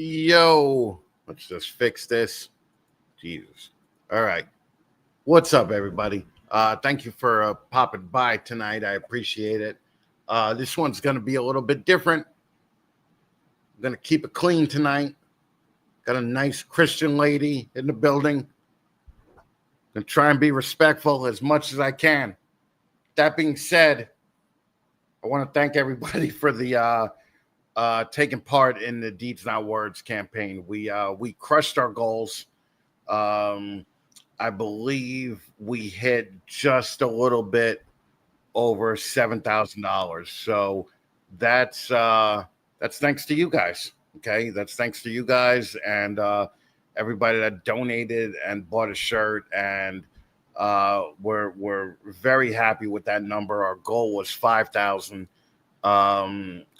Yo, let's just fix this. Jesus. All right. What's up, everybody? Thank you for popping by tonight. I appreciate it. This one's going to be a little bit different. I'm going to keep it clean tonight. Got a nice Christian lady in the building. Going to try and be respectful as much as I can. That being said, I want to thank everybody for the taking part in the Deeds Not Words campaign. We crushed our goals. I believe we hit just a little bit over $7,000. So that's thanks to you guys. Okay, that's thanks to you guys and everybody that donated and bought a shirt. And we're very happy with that number. Our goal was 5,000.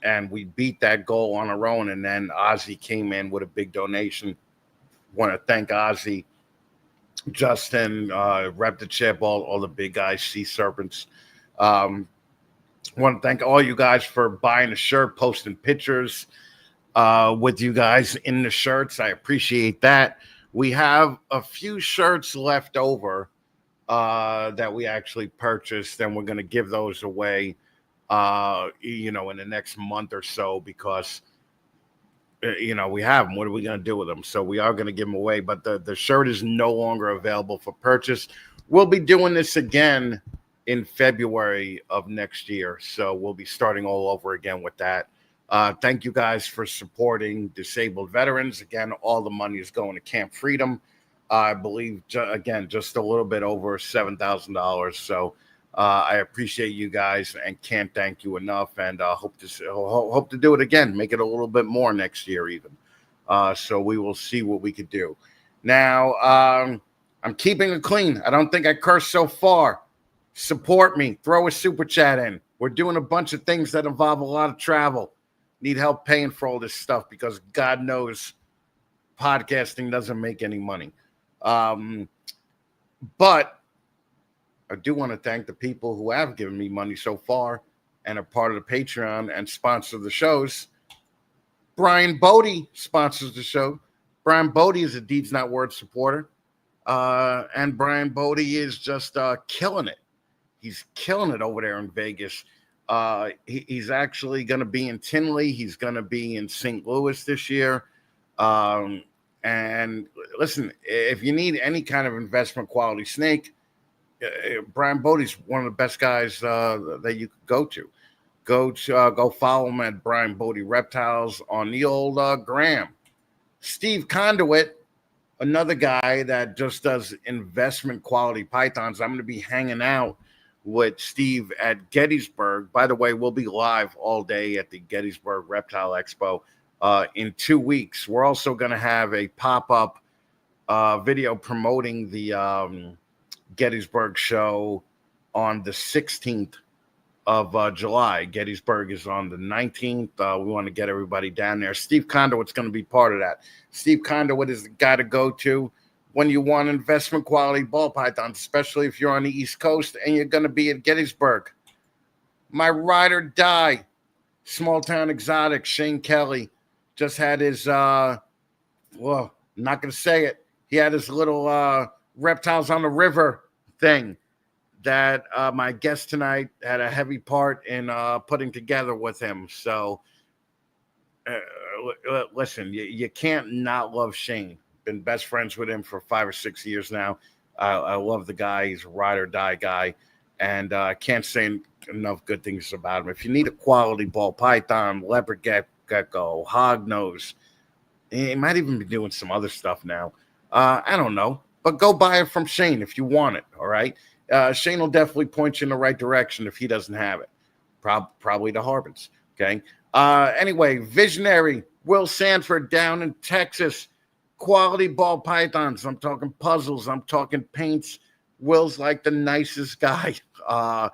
And we beat that goal on our own. And then Ozzy came in with a big donation. Want to thank Ozzy, Justin, Rep the Chip, all the big guys, Sea Serpents. Want to thank all you guys for buying a shirt, posting pictures with you guys in the shirts. I appreciate that. We have a few shirts left over that we actually purchased, and we're going to give those away in the next month or so because we have them. What are we going to do with them? So we are going to give them away, but the shirt is no longer available for purchase. We'll be doing this again in February of next year, so we'll be starting all over again with that. Thank you guys for supporting disabled veterans. Again, all the money is going to Camp Freedom. I believe just a little bit over $7,000. So I appreciate you guys and can't thank you enough. And hope to do it again. Make it a little bit more next year, even. So we will see what we could do. Now I'm keeping it clean. I don't think I cursed so far. Support me. Throw a super chat in. We're doing a bunch of things that involve a lot of travel. Need help paying for all this stuff because God knows podcasting doesn't make any money. But I do want to thank the people who have given me money so far and are part of the Patreon and sponsor the shows. Brian Bode sponsors the show. Brian Bode is a Deeds Not Words supporter. And Brian Bode is just killing it. He's killing it over there in Vegas. He's actually going to be in Tinley. He's going to be in St. Louis this year. And listen, if you need any kind of investment quality snake, Brian Bode's one of the best guys that you could go to. Go follow him at Brian Bode Reptiles on the old Gram. Steve Conduit, another guy that just does investment quality pythons. I'm going to be hanging out with Steve at Gettysburg. By the way, we'll be live all day at the Gettysburg Reptile Expo in 2 weeks. We're also going to have a pop-up video promoting the Gettysburg show on the 16th of July. Gettysburg is on the 19th. We want to get everybody down there. Steve Conduit's going to be part of that. Steve Conduit is the guy to go to when you want investment quality ball pythons, especially if you're on the East Coast and you're going to be at Gettysburg. My ride or die, small town exotic, Shane Kelly, just had his, I'm not going to say it. He had his little Reptiles on the River thing that my guest tonight had a heavy part in putting together with him. So listen, you can't not love Shane. Been best friends with him for 5 or 6 years now. I love the guy. He's a ride or die guy. And I can't say enough good things about him. If you need a quality ball python, leopard gecko, hognose, he might even be doing some other stuff now. I don't know. But go buy it from Shane if you want it, all right? Shane will definitely point you in the right direction if he doesn't have it. Probably the Harbins, okay? Anyway, visionary Will Sanford down in Texas. Quality ball pythons. I'm talking puzzles. I'm talking paints. Will's like the nicest guy. I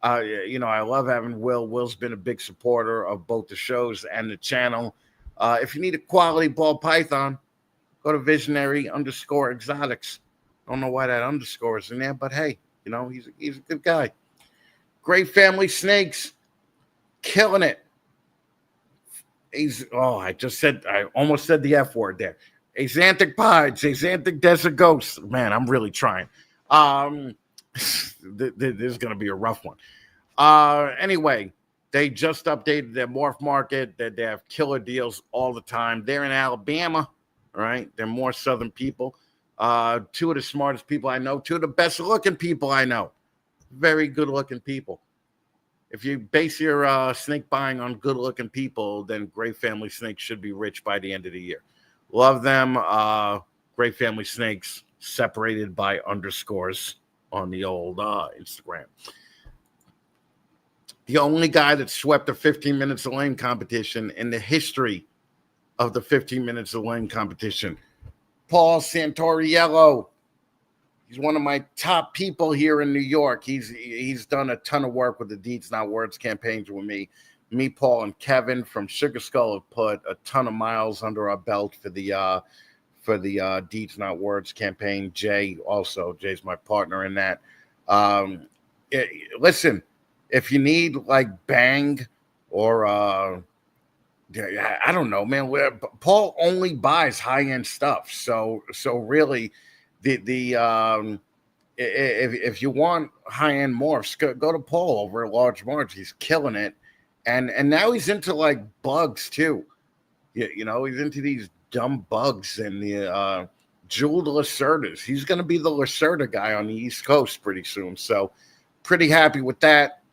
love having Will. Will's been a big supporter of both the shows and the channel. If you need a quality ball python, go to visionary_exotics. Don't know why that underscore is in there, but hey, he's a good guy. Great Family Snakes, killing it. I almost said the F word there. Axanthic Pides, Axanthic Desert Ghosts. Man, I'm really trying. This is going to be a rough one. Anyway, they just updated their morph market. They have killer deals all the time. They're in Alabama, right? They're more southern people. Two of the smartest people I know, two of the best looking people I know. Very good looking people. If you base your snake buying on good looking people, then Great Family Snakes should be rich by the end of the year. Love them. Great Family Snakes separated by underscores on the old Instagram. The only guy that swept the 15 minutes of lane competition in the history of the 15 minutes of lane competition. Paul Santoriello. He's one of my top people here in New York. He's done a ton of work with the Deeds Not Words campaigns with me. Me, Paul, and Kevin from Sugar Skull have put a ton of miles under our belt for the Deeds Not Words campaign. Jay's my partner in that. Listen, if you need like Bang or I don't know, man. Paul only buys high-end stuff, so really, if you want high-end morphs, go to Paul over at Large March. He's killing it, and now he's into like bugs too. You know, he's into these dumb bugs and the jeweled Lacerdas. He's going to be the Lacerda guy on the East Coast pretty soon. So, pretty happy with that.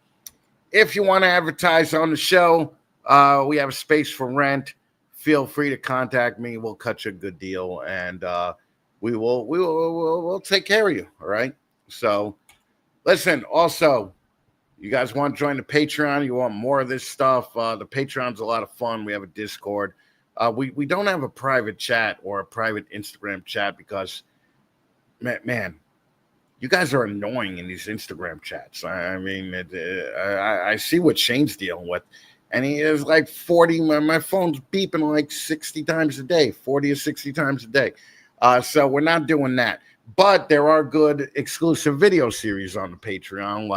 If you want to advertise on the show, we have a space for rent. Feel free to contact me. We'll cut you a good deal, and we'll take care of you. All right. So, listen. Also, you guys want to join the Patreon? You want more of this stuff? The Patreon's a lot of fun. We have a Discord. We don't have a private chat or a private Instagram chat because, man, you guys are annoying in these Instagram chats. I mean, I see what Shane's dealing with. And he is like 40. My phone's beeping like 60 times a day, 40 or 60 times a day. So we're not doing that. But there are good exclusive video series on the Patreon,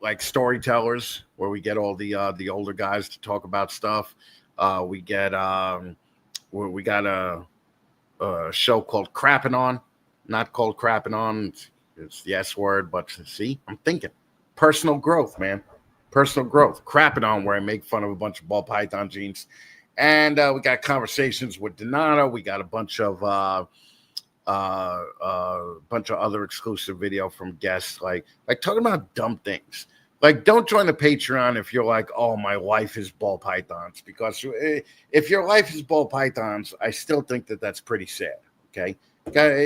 like Storytellers, where we get all the older guys to talk about stuff. We got a show called Crapping On. Not called Crapping On. It's the S word, but see, I'm thinking. Personal growth, man. Personal growth. Crapping On, where I make fun of a bunch of ball python genes. And we got conversations with Donato. We got a bunch of other exclusive video from guests, like talking about dumb things. Like, don't join the Patreon if you're like, oh, my life is ball pythons. Because if your life is ball pythons, I still think that's pretty sad. Okay,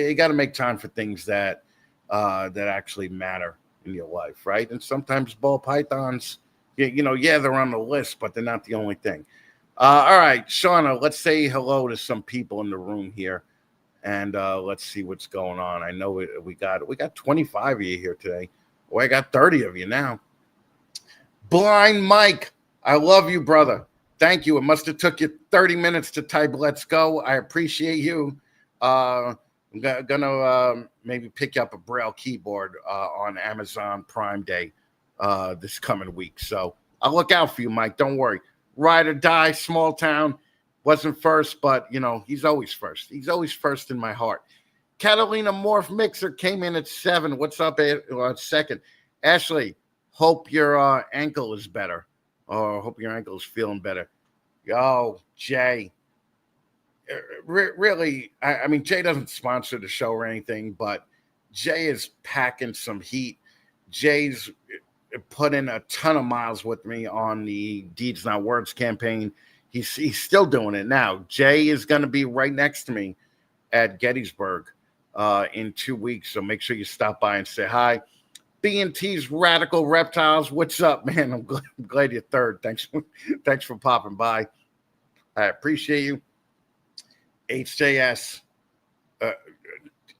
you got to make time for things that actually matter in your life, right? And sometimes ball pythons, they're on the list, but they're not the only thing. All right, Shauna, let's say hello to some people in the room here, and let's see what's going on. I know we got 25 of you here today. Well, I got 30 of you now. Blind Mike, I love you, brother. Thank you. It must have took you 30 minutes to type "Let's go." I appreciate you. I'm gonna maybe pick up a Braille keyboard on Amazon Prime Day this coming week. So I'll look out for you, Mike. Don't worry. Ride or die, small town. Wasn't first, but he's always first. He's always first in my heart. Catalina Morph Mixer came in at 7. What's up at second? Ashley, hope your ankle is better. Or hope your ankle is feeling better. Yo, Jay. Really, I mean, Jay doesn't sponsor the show or anything, but Jay is packing some heat. Jay's put in a ton of miles with me on the Deeds Not Words campaign. He's still doing it now. Jay is going to be right next to me at Gettysburg in 2 weeks, so make sure you stop by and say hi. B&T's Radical Reptiles, what's up, man? I'm glad you're third. Thanks for popping by. I appreciate you. HJS,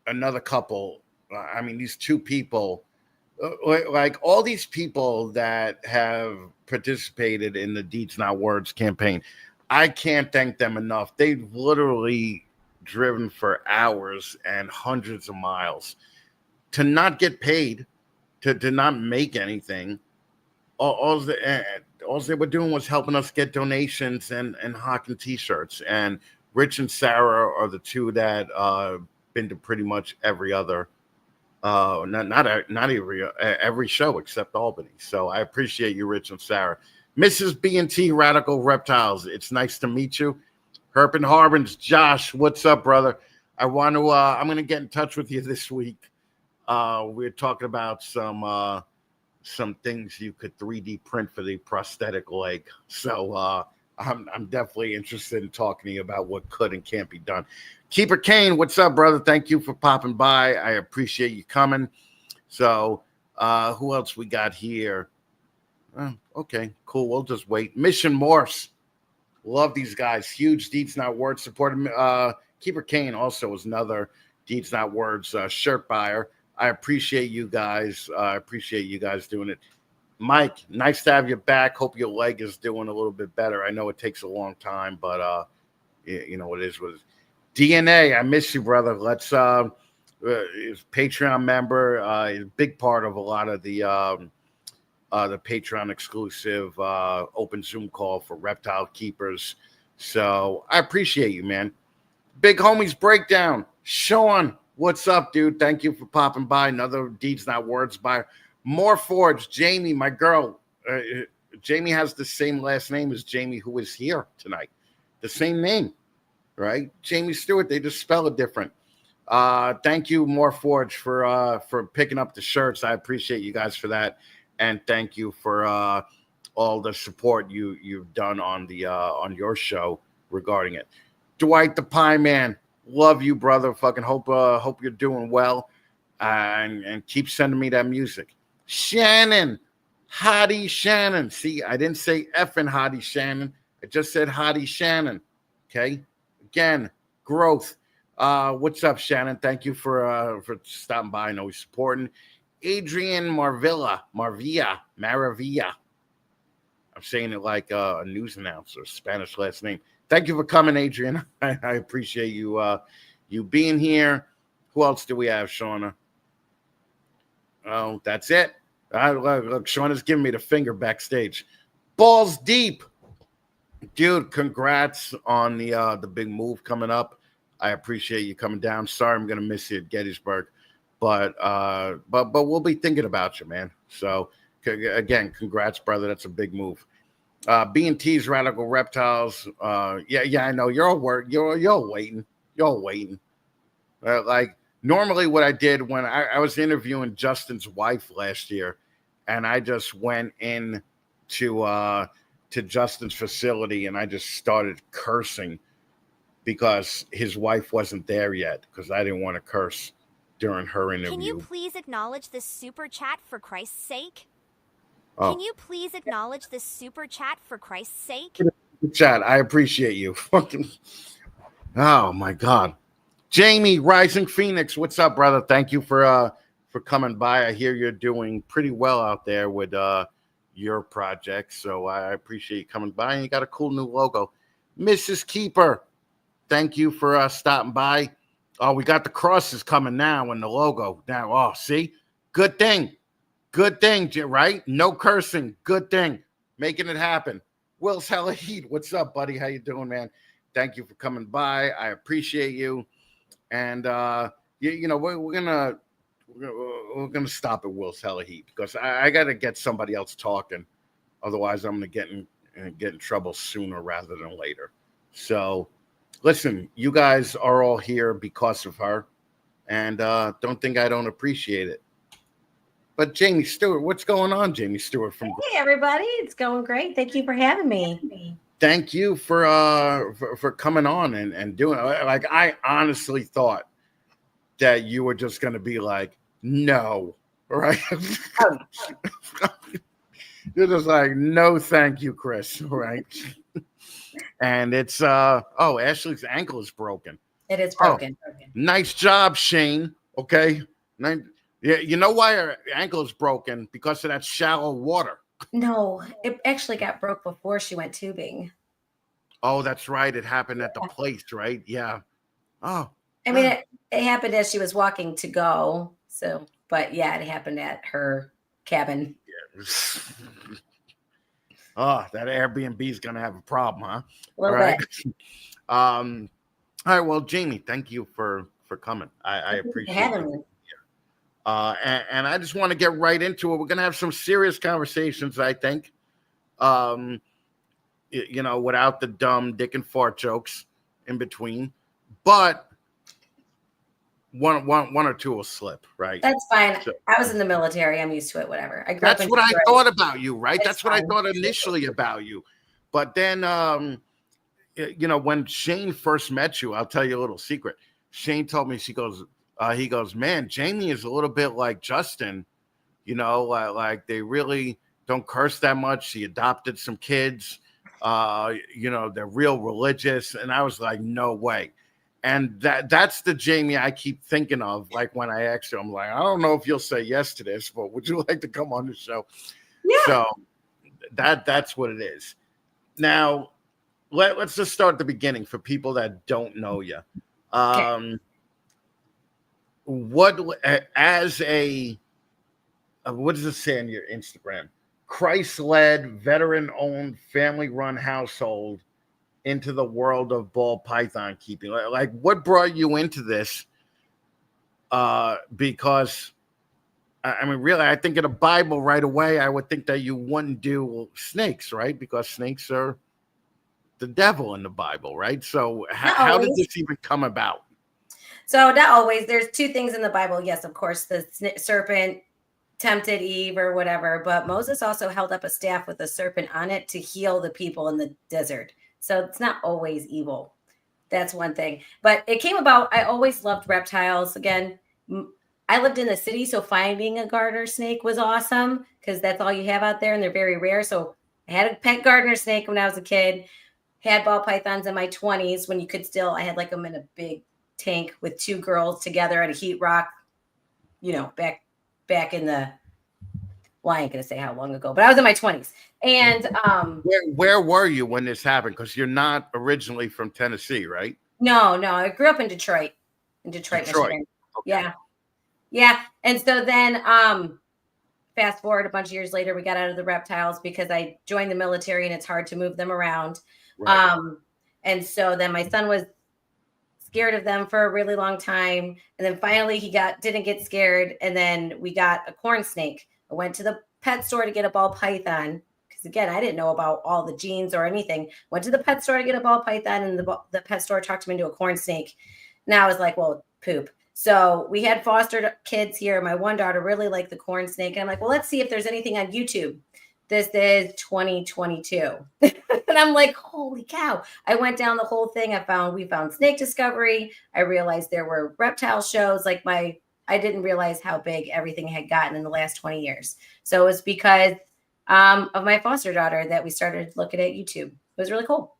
another couple. I mean, these two people, like all these people that have participated in the Deeds Not Words campaign, I can't thank them enough. They've literally driven for hours and hundreds of miles to not get paid, to not make anything, all they were doing was helping us get donations and hawking t-shirts. And Rich and Sarah are the two that been to pretty much every other not every show except Albany. So I appreciate you, Rich and Sarah. Mrs. B&T Radical Reptiles, it's nice to meet you. Herp and Harbins, Josh, what's up, brother? I'm going to get in touch with you this week. We're talking about some things you could 3D print for the prosthetic leg. So I'm definitely interested in talking to you about what could and can't be done. Keeper Kane, what's up, brother? Thank you for popping by. I appreciate you coming. So who else we got here? Okay, cool. We'll just wait. Mission Morse. Love these guys. Huge Deeds Not Words supporter. Keeper Kane also is another Deeds Not Words shirt buyer. I appreciate you guys. I appreciate you guys doing it. Mike, nice to have you back. Hope your leg is doing a little bit better. I know it takes a long time, but you know, it is what it is. DNA, I miss you, brother. Let's is Patreon member, is a big part of a lot of the Patreon exclusive open Zoom call for reptile keepers. So I appreciate you, man. Big Homies Breakdown. Sean, what's up, dude? Thank you for popping by. Another Deeds Not Words by More Forge. Jamie, my girl. Jamie has the same last name as Jamie, who is here tonight. The same name, right? Jaime Stewart. They just spell it different. Thank you, More Forge, for picking up the shirts. I appreciate you guys for that. And thank you for all the support you've done on your show regarding it. Dwight the Pie Man, love you, brother. Fucking hope you're doing well, and keep sending me that music. Shannon, Hottie Shannon. See, I didn't say effing Hottie Shannon. I just said Hottie Shannon. Okay, again, growth. What's up, Shannon? Thank you for stopping by. I know he's supporting. Adrian Maravilla. I'm saying it like a news announcer, Spanish last name. Thank you for coming, Adrian. I appreciate you being here. Who else do we have, Shauna? Oh, that's it. Look, Shauna's giving me the finger backstage. Balls deep. Dude, congrats on the big move coming up. I appreciate you coming down. Sorry I'm going to miss you at Gettysburg. But we'll be thinking about you, man. So again, congrats, brother. That's a big move. B&T's Radical Reptiles. Yeah, I know you're all waiting. Like normally, what I did when I was interviewing Justin's wife last year, and I just went in to Justin's facility and I just started cursing because his wife wasn't there yet because I didn't want to curse during her interview. Can you please acknowledge this super chat for Christ's sake? Oh. Can you please acknowledge this super chat for Christ's sake? Chat, I appreciate you. Fucking. Oh my God, Jamie Rising Phoenix, what's up, brother? Thank you for coming by. I hear you're doing pretty well out there with your project, so I appreciate you coming by. And you got a cool new logo, Mrs. Keeper. Thank you for stopping by. Oh, we got the crosses coming now and the logo now. Oh, see? Good thing, right? No cursing. Good thing. Making it happen. Will's Hella Heat. What's up, buddy? How you doing, man? Thank you for coming by. I appreciate you. And, you know, we're gonna stop at Will's Hella Heat because I got to get somebody else talking. Otherwise, I'm going to get in trouble sooner rather than later. So, listen, you guys are all here because of her, and don't think I don't appreciate it. But Jaime Stewart, what's going on, Jaime Stewart? Hey, everybody, it's going great. Thank you for having me. Thank you for coming on and doing it. Like, I honestly thought that you were just going to be like, no, right? You're just like, no, thank you, Chris, right? And it's Ashley's ankle is broken. It is broken. Nice job, Shane. Okay. Yeah, you know why her ankle is broken? Because of that shallow water. No, it actually got broke before she went tubing. Oh, that's right. It happened at the place, right? Yeah. Oh. I mean, it happened as she was walking to go. So, but yeah, it happened at her cabin. Oh, that Airbnb is gonna have a problem, huh? A All little right. bit. All right. Well, Jamie, thank you for coming. I Thank you for appreciate having you. me. And I just want to get right into it. We're gonna have some serious conversations, I think. Um, without the dumb dick and fart jokes in between, but one or two will slip, right? That's fine. So I was in the military. I'm used to it. Whatever. I grew up that's in what I Detroit. thought about you, right? It's That's what I fine. thought initially about you. But then when Shane first met you, I'll tell you a little secret. Shane told me, he goes, man, Jamie is a little bit like Justin, like they really don't curse that much. He adopted some kids, they're real religious. And I was like, no way. And that's the Jamie I keep thinking of. Like when I asked you, I'm like, I don't know if you'll say yes to this, but would you like to come on the show? Yeah. So that's what it is. Now, let's just start at the beginning for people that don't know you. Okay. What as a what does it say on your Instagram? Christ-led, veteran-owned, family-run household into the world of ball python keeping. Like what brought you into this? Because I mean, really, I think in the Bible right away, I would think that you wouldn't do snakes, right? Because snakes are the devil in the Bible, right? So Not how did always. this even come about? So not always. There's two things in the Bible. Yes, of course, the serpent tempted Eve or whatever, but Moses also held up a staff with a serpent on it to heal the people in the desert. So it's not always evil. That's one thing. But it came about, I always loved reptiles. Again, I lived in the city, so finding a garter snake was awesome because that's all you have out there and they're very rare. So I had a pet garter snake when I was a kid, had ball pythons in my 20s when you could still, I had like them in a big tank with two girls together at a heat rock, back in the, well, I ain't gonna say how long ago, but I was in my 20s. And Where were you when this happened? Because you're not originally from Tennessee, right? no, I grew up in Detroit, Michigan. Okay. Yeah. Yeah. And so then fast forward a bunch of years later, we got out of the reptiles because I joined the military and it's hard to move them around. Right. And so then my son was scared of them for a really long time. And then finally he didn't get scared. And then we got a corn snake. I went to the pet store to get a ball python. Because again, I didn't know about all the genes or anything. Went to the pet store to get a ball python and the pet store talked me into a corn snake. Now I was like, well, poop. So we had foster kids here. My one daughter really liked the corn snake. And I'm like, well, let's see if there's anything on YouTube. This is 2022. And I'm like, holy cow. I went down the whole thing. We found Snake Discovery. I realized there were reptile shows. I didn't realize how big everything had gotten in the last 20 years. So it was because of my foster daughter that we started looking at YouTube. It was really cool.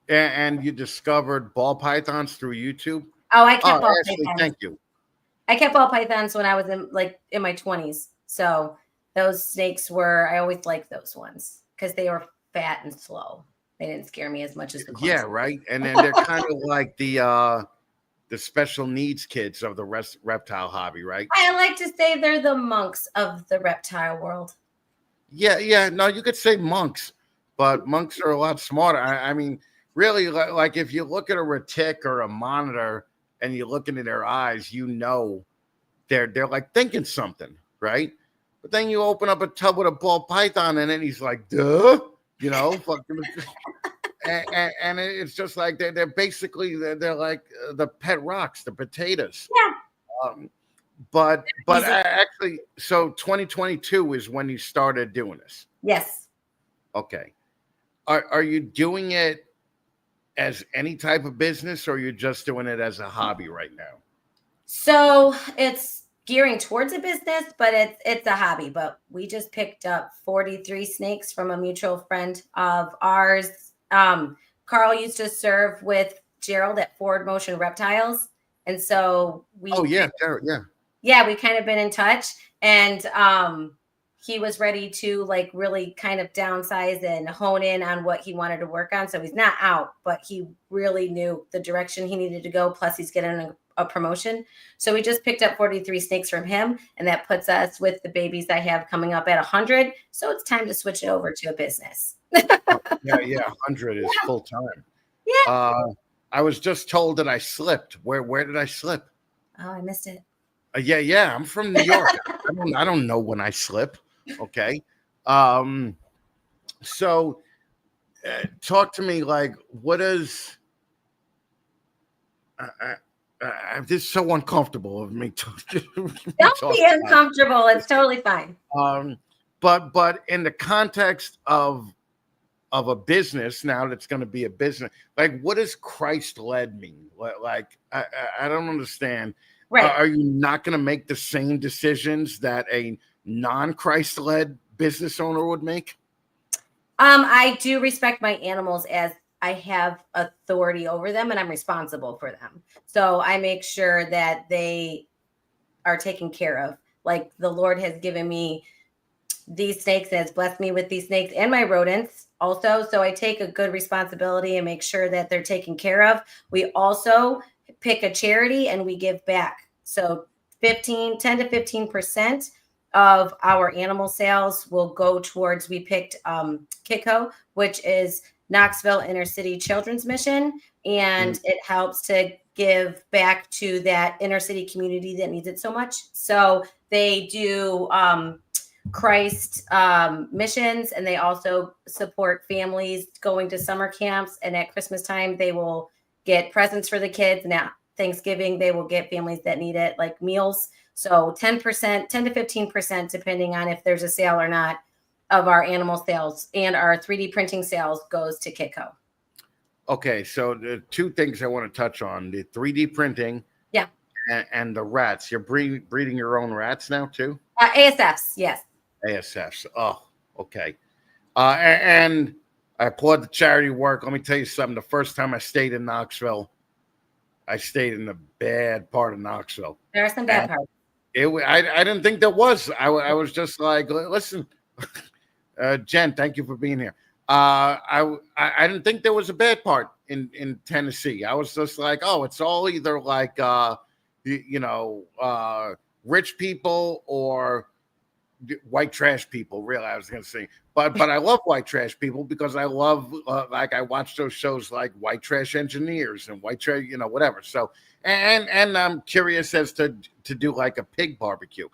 And you discovered ball pythons through YouTube? Oh, I kept ball Ashley, pythons. thank you. I kept ball pythons when I was in my 20s. So those snakes I always liked those ones because they were fat and slow. They didn't scare me as much as the Yeah, right. And then they're kind of like the special needs kids of the reptile hobby, right? I like to say they're the monks of the reptile world. Yeah. No, you could say monks, but monks are a lot smarter. I mean, really, like if you look at a retic or a monitor and you look into their eyes, they're like thinking something, right? But then you open up a tub with a ball python and then he's like, duh, fucking. And it's just like they're basically they're like the pet rocks, the potatoes. Yeah. But actually, so 2022 is when you started doing this. Yes. Okay. Are you doing it as any type of business, or you're just doing it as a hobby right now? So it's gearing towards a business, but it's a hobby. But we just picked up 43 snakes from a mutual friend of ours. Carl used to serve with Gerald at Forward Motion Reptiles. And so we Jared, yeah. Yeah, we kind of been in touch. And he was ready to really kind of downsize and hone in on what he wanted to work on. So he's not out, but he really knew the direction he needed to go. Plus he's getting a promotion. So we just picked up 43 snakes from him, and that puts us with the babies I have coming up at 100. So it's time to switch it over to a business. Yeah, 100 is full time. Yeah. I was just told that I slipped. Where did I slip? Oh, I missed it. Yeah. I'm from New York. I don't know when I slip. Okay. So talk to me, like, what is? This is so uncomfortable of me. Don't be uncomfortable. It's totally fine. But in the context of a business now that's going to be a business, like, what does Christ-led mean? Like, I don't understand. Right. Are you not going to make the same decisions that a non-Christ-led business owner would make? I do respect my animals as I have authority over them and I'm responsible for them. So I make sure that they are taken care of. Like the Lord has given me these snakes, has blessed me with these snakes and my rodents also. So I take a good responsibility and make sure that they're taken care of. We also pick a charity and we give back. So 10 to 15% of our animal sales will go towards, we picked KICO, which is Knoxville Inner City Children's Mission. And it helps to give back to that inner city community that needs it so much. So they do Christ missions, and they also support families going to summer camps. And at Christmas time, they will get presents for the kids. And at Thanksgiving, they will get families that need it, like meals. So 10 to 15%, depending on if there's a sale or not, of our animal sales and our 3D printing sales goes to KICO. Okay, so the two things I want to touch on: the 3D printing, yeah, and the rats. You're breeding your own rats now too? ASFs, yes. ASFs. Oh, okay. And I applaud the charity work. Let me tell you something. The first time I stayed in Knoxville, I stayed in the bad part of Knoxville. There are some bad parts. I didn't think there was. I was just like, listen, Jen, thank you for being here. I didn't think there was a bad part in Tennessee. I was just like, oh, it's all either like rich people or white trash people. Really, I was going to say, but I love white trash people because I love like I watch those shows like White Trash Engineers and White Trash, whatever. So and I'm curious as to do like a pig barbecue.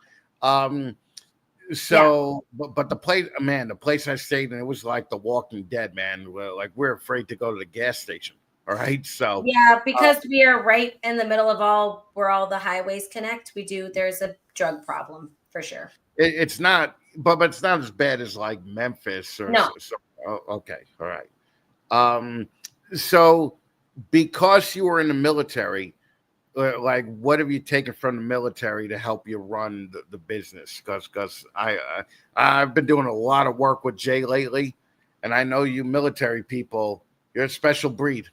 So, yeah. but the place I stayed in, it was like The Walking Dead, man. Like we're afraid to go to the gas station. All right. So yeah, because we are right in the middle of where all the highways connect. There's a drug problem for sure. It's not, but it's not as bad as like Memphis or no. Okay. All right. So because you were in the military, like what have you taken from the military to help you run the business? Because I've been doing a lot of work with Jay lately, and I know you military people, you're a special breed.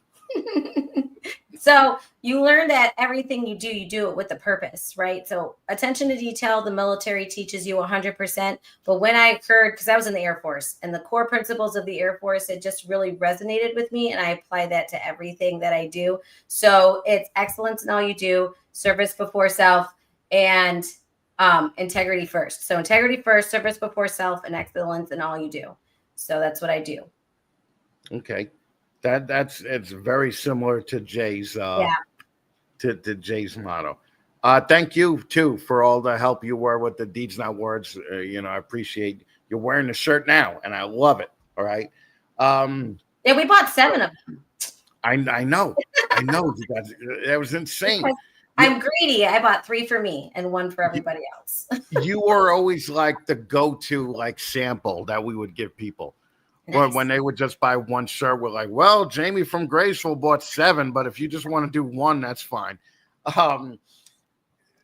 So you learn that everything you do it with a purpose, right? So attention to detail, the military teaches you 100%. But when I occurred, because I was in the Air Force, and the core principles of the Air Force, it just really resonated with me. And I apply that to everything that I do. So it's excellence in all you do, service before self, and integrity first. So integrity first, service before self, and excellence in all you do. So that's what I do. Okay. It's very similar to Jay's to Jay's motto. Thank you too for all the help you were with the Deeds Not Words. I appreciate you're wearing the shirt now, and I love it. All right. Yeah, we bought 7 of them. I know. You guys, that was insane. I'm greedy. I bought 3 for me and 1 for everybody else. You were always like the go-to like sample that we would give people. Nice. When they would just buy one shirt, we're like, well, Jaime from Graceful bought 7, but if you just want to do 1, that's fine.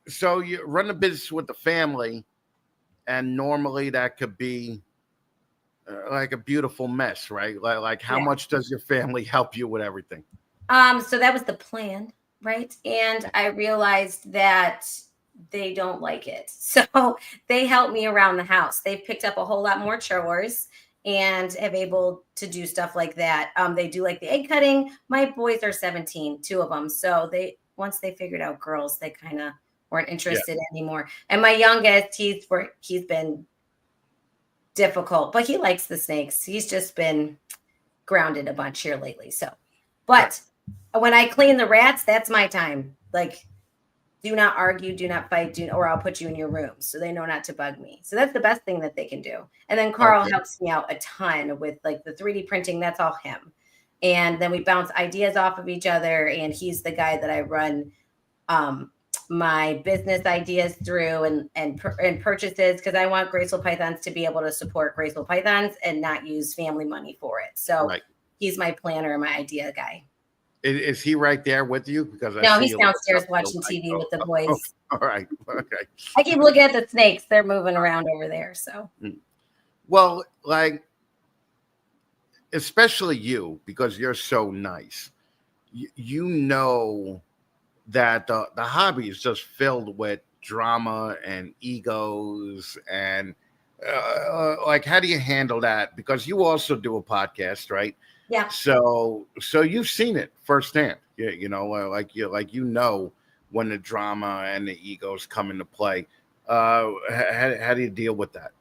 So you run a business with the family, and normally that could be like a beautiful mess, right? Like how much does your family help you with everything? So that was the plan, right? And I realized that they don't like it. So they help me around the house. They've picked up a whole lot more chores and have able to do stuff like that. They do like the egg cutting. My boys are 17, 2 of them. So once they figured out girls, they kind of weren't interested anymore. And my youngest, he's been difficult, but he likes the snakes. He's just been grounded a bunch here lately. So, but when I clean the rats, that's my time. Like, do not argue, do not fight, or I'll put you in your room so they know not to bug me. So that's the best thing that they can do. And then Carl helps me out a ton with like the 3D printing. That's all him. And then we bounce ideas off of each other. And he's the guy that I run my business ideas through and purchases, because I want Graceful Pythons to be able to support Graceful Pythons and not use family money for it. So he's my planner, my idea guy. Is he right there with you? Because he's downstairs watching TV with the boys. All right. Okay. I keep looking at the snakes. They're moving around over there. So, well, like, especially you, because you're so nice. You know that the hobby is just filled with drama and egos and like, how do you handle that? Because you also do a podcast, right? Yeah. So you've seen it firsthand. You know, like you know when the drama and the egos come into play. How do you deal with that?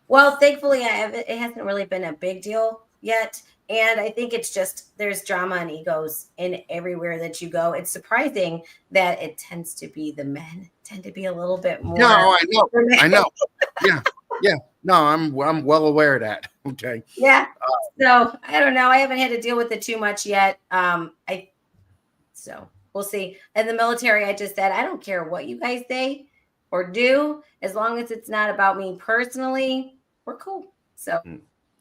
Well, thankfully, it hasn't really been a big deal yet. And I think it's just there's drama and egos in everywhere that you go. It's surprising that it tends to be the men tend to be a little bit more. No, I know. Yeah. No, I'm well aware of that. Okay. Yeah. So I don't know. I haven't had to deal with it too much yet. So we'll see. In the military, I just said I don't care what you guys say or do, as long as it's not about me personally. We're cool. So.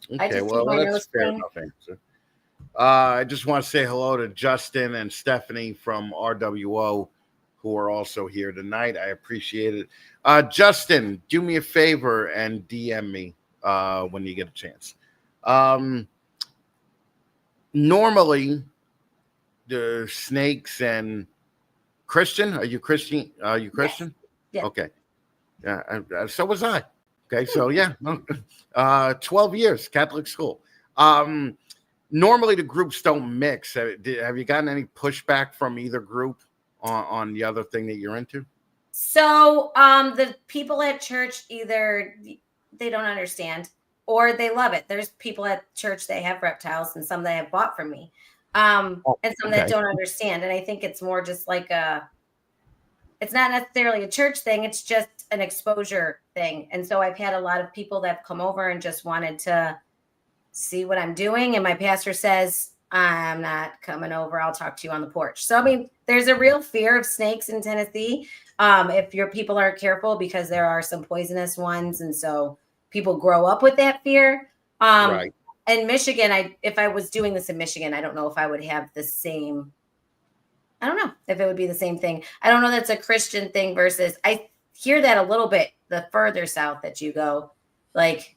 Okay, well, that's fair enough answer. I just want to say hello to Justin and Stephanie from RWO, who are also here tonight. I appreciate it. Justin, do me a favor and DM me when you get a chance. Normally, the snakes and Christian. Are you Christian? Yes. Okay. Yeah. So was I. Okay, so 12 years Catholic school. Normally the groups don't mix. Have you gotten any pushback from either group on the other thing that you're into? So the people at church, either they don't understand or they love it. There's people at church that have reptiles and some that have bought from me, and some that don't understand. And I think it's more just like it's not necessarily a church thing. It's just an exposure thing. And so I've had a lot of people that have come over and just wanted to see what I'm doing. And my pastor says, I'm not coming over. I'll talk to you on the porch. So, I mean, there's a real fear of snakes in Tennessee. If your people aren't careful, because there are some poisonous ones. And so people grow up with that fear. Right. In Michigan, if I was doing this in Michigan, I don't know if I would have the same. I don't know if it would be the same thing. I don't know. That's a Christian thing versus I hear that a little bit the further south that you go. Like,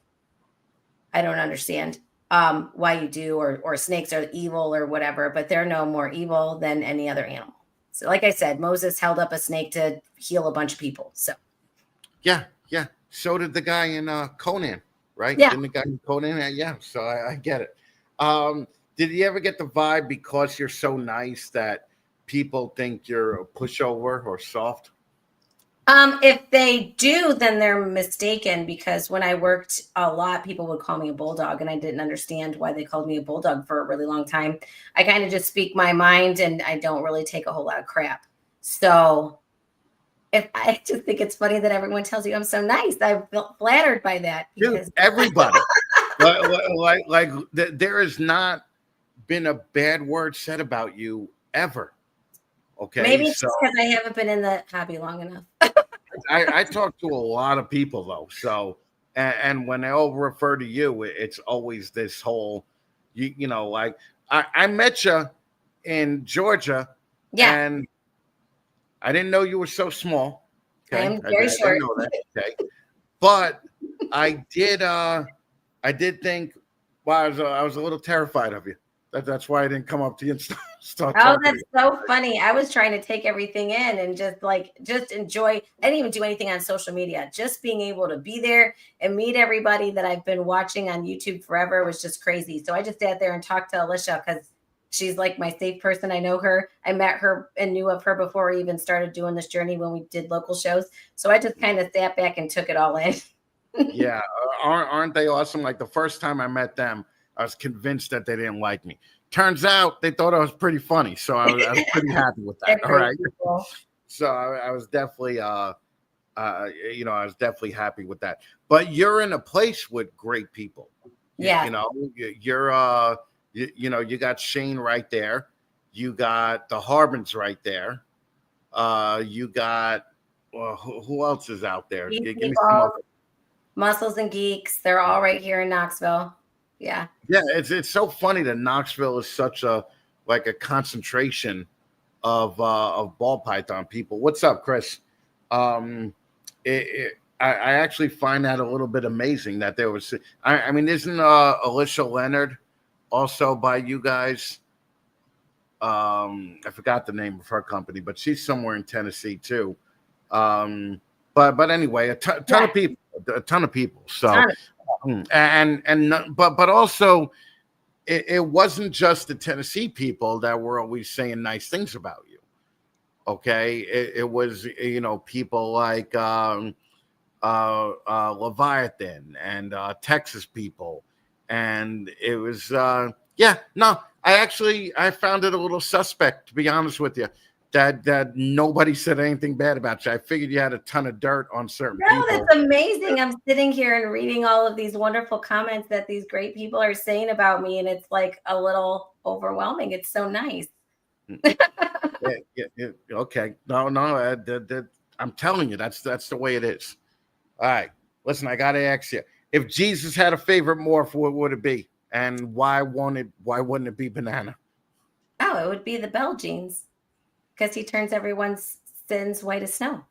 I don't understand why you do, or snakes are evil or whatever, but they're no more evil than any other animal. So like I said, Moses held up a snake to heal a bunch of people. So. Yeah. So did the guy in Conan, right? Yeah. Didn't the guy in Conan? Yeah. So I get it. Did you ever get the vibe because you're so nice that people think you're a pushover or soft? If they do, then they're mistaken, because when I worked a lot, people would call me a bulldog, and I didn't understand why they called me a bulldog for a really long time. I kind of just speak my mind, and I don't really take a whole lot of crap. So I just think it's funny that everyone tells you I'm so nice. I feel flattered by that. Dude, everybody. like there has not been a bad word said about you ever. Okay. Maybe it's just because I haven't been in the hobby long enough. I talk to a lot of people though. So, and when they all refer to you, it's always this whole, you know, like I met you in Georgia. Yeah. And I didn't know you were so small. Okay? I am very short. Know that, okay. But I did think, wow, I was a little terrified of you. That's why I didn't come up to you and start Oh, that's so funny. I was trying to take everything in and just enjoy. I didn't even do anything on social media. Just being able to be there and meet everybody that I've been watching on YouTube forever was just crazy. So I just sat there and talked to Alicia because she's like my safe person. I know her. I met her and knew of her before I even started doing this journey when we did local shows. So I just kind of sat back and took it all in. Yeah, aren't they awesome? Like the first time I met them, I was convinced that they didn't like me. Turns out they thought I was pretty funny, so I was pretty happy with that. All right, so I was definitely I was definitely happy with that. But you're in a place with great people. Yeah, you're you got Shane right there, you got the Harbins right there, you got who else is out there? Give me some other. Muscles and Geeks, they're all right here in Knoxville. Yeah, it's so funny that Knoxville is such a concentration of ball python people. What's up, Chris? I actually find that a little bit amazing that there was. I mean, isn't Alicia Leonard also by you guys? I forgot the name of her company, but she's somewhere in Tennessee too. But anyway, a ton of people. So, but also, it wasn't just the Tennessee people that were always saying nice things about you. Okay, it was people like Leviathan and Texas people, and it was I found it a little suspect, to be honest with you, that nobody said anything bad about you. I figured you had a ton of dirt on certain people. That's amazing. I'm sitting here and reading all of these wonderful comments that these great people are saying about me, and it's like a little overwhelming. It's so nice. Yeah, okay. No, I'm telling you, that's the way it is. All right. Listen, I got to ask you, if Jesus had a favorite morph, what would it be? And why wouldn't it be banana? Oh, it would be the Bell jeans, because he turns everyone's sins white as snow.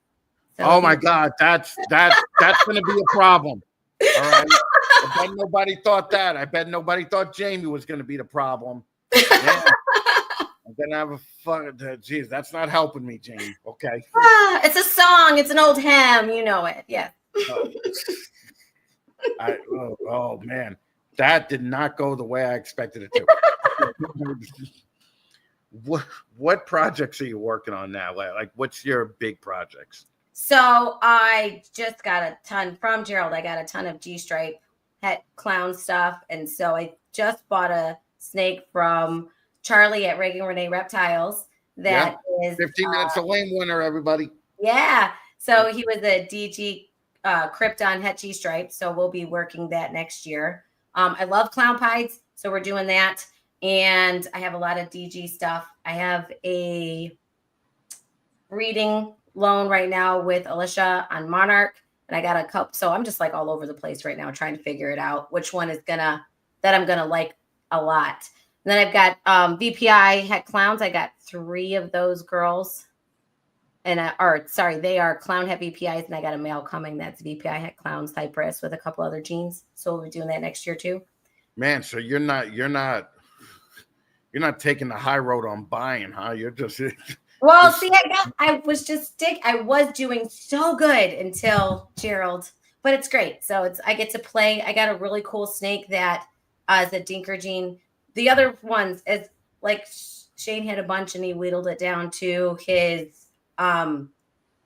So oh my God, that's going to be a problem. All right. I bet nobody thought that. I bet nobody thought Jaime was going to be the problem. Yeah. I'm gonna have a fun. Geez, that's not helping me, Jaime. Okay. It's a song. It's an old hymn. You know it. Yeah. Oh man, that did not go the way I expected it to. What projects are you working on now? Like, what's your big projects? So I just got a ton from Gerald. I got a ton of G-stripe het clown stuff, and so I just bought a snake from Charlie at Reagan Renee Reptiles. That is 15 minutes of lane winner, everybody. Yeah. So he was a DG Krypton het G-stripe. So we'll be working that next year. I love clown pies, so we're doing that. And I have a lot of DG stuff. I have a breeding loan right now with Alicia on Monarch, and I got a couple. So I'm just like all over the place right now, trying to figure it out, which one is that I'm gonna like a lot. And then I've got VPI het clowns. I got 3 of those girls, and they are clown het VPIs, and I got a male coming that's VPI het clown Cypress with a couple other genes. So we'll be doing that next year too. Man, so you're not taking the high road on buying, huh? You're just well. See, I was doing so good until Gerald, but it's great. So I get to play. I got a really cool snake that is a Dinker gene. The other ones is like Shane had a bunch and he whittled it down to his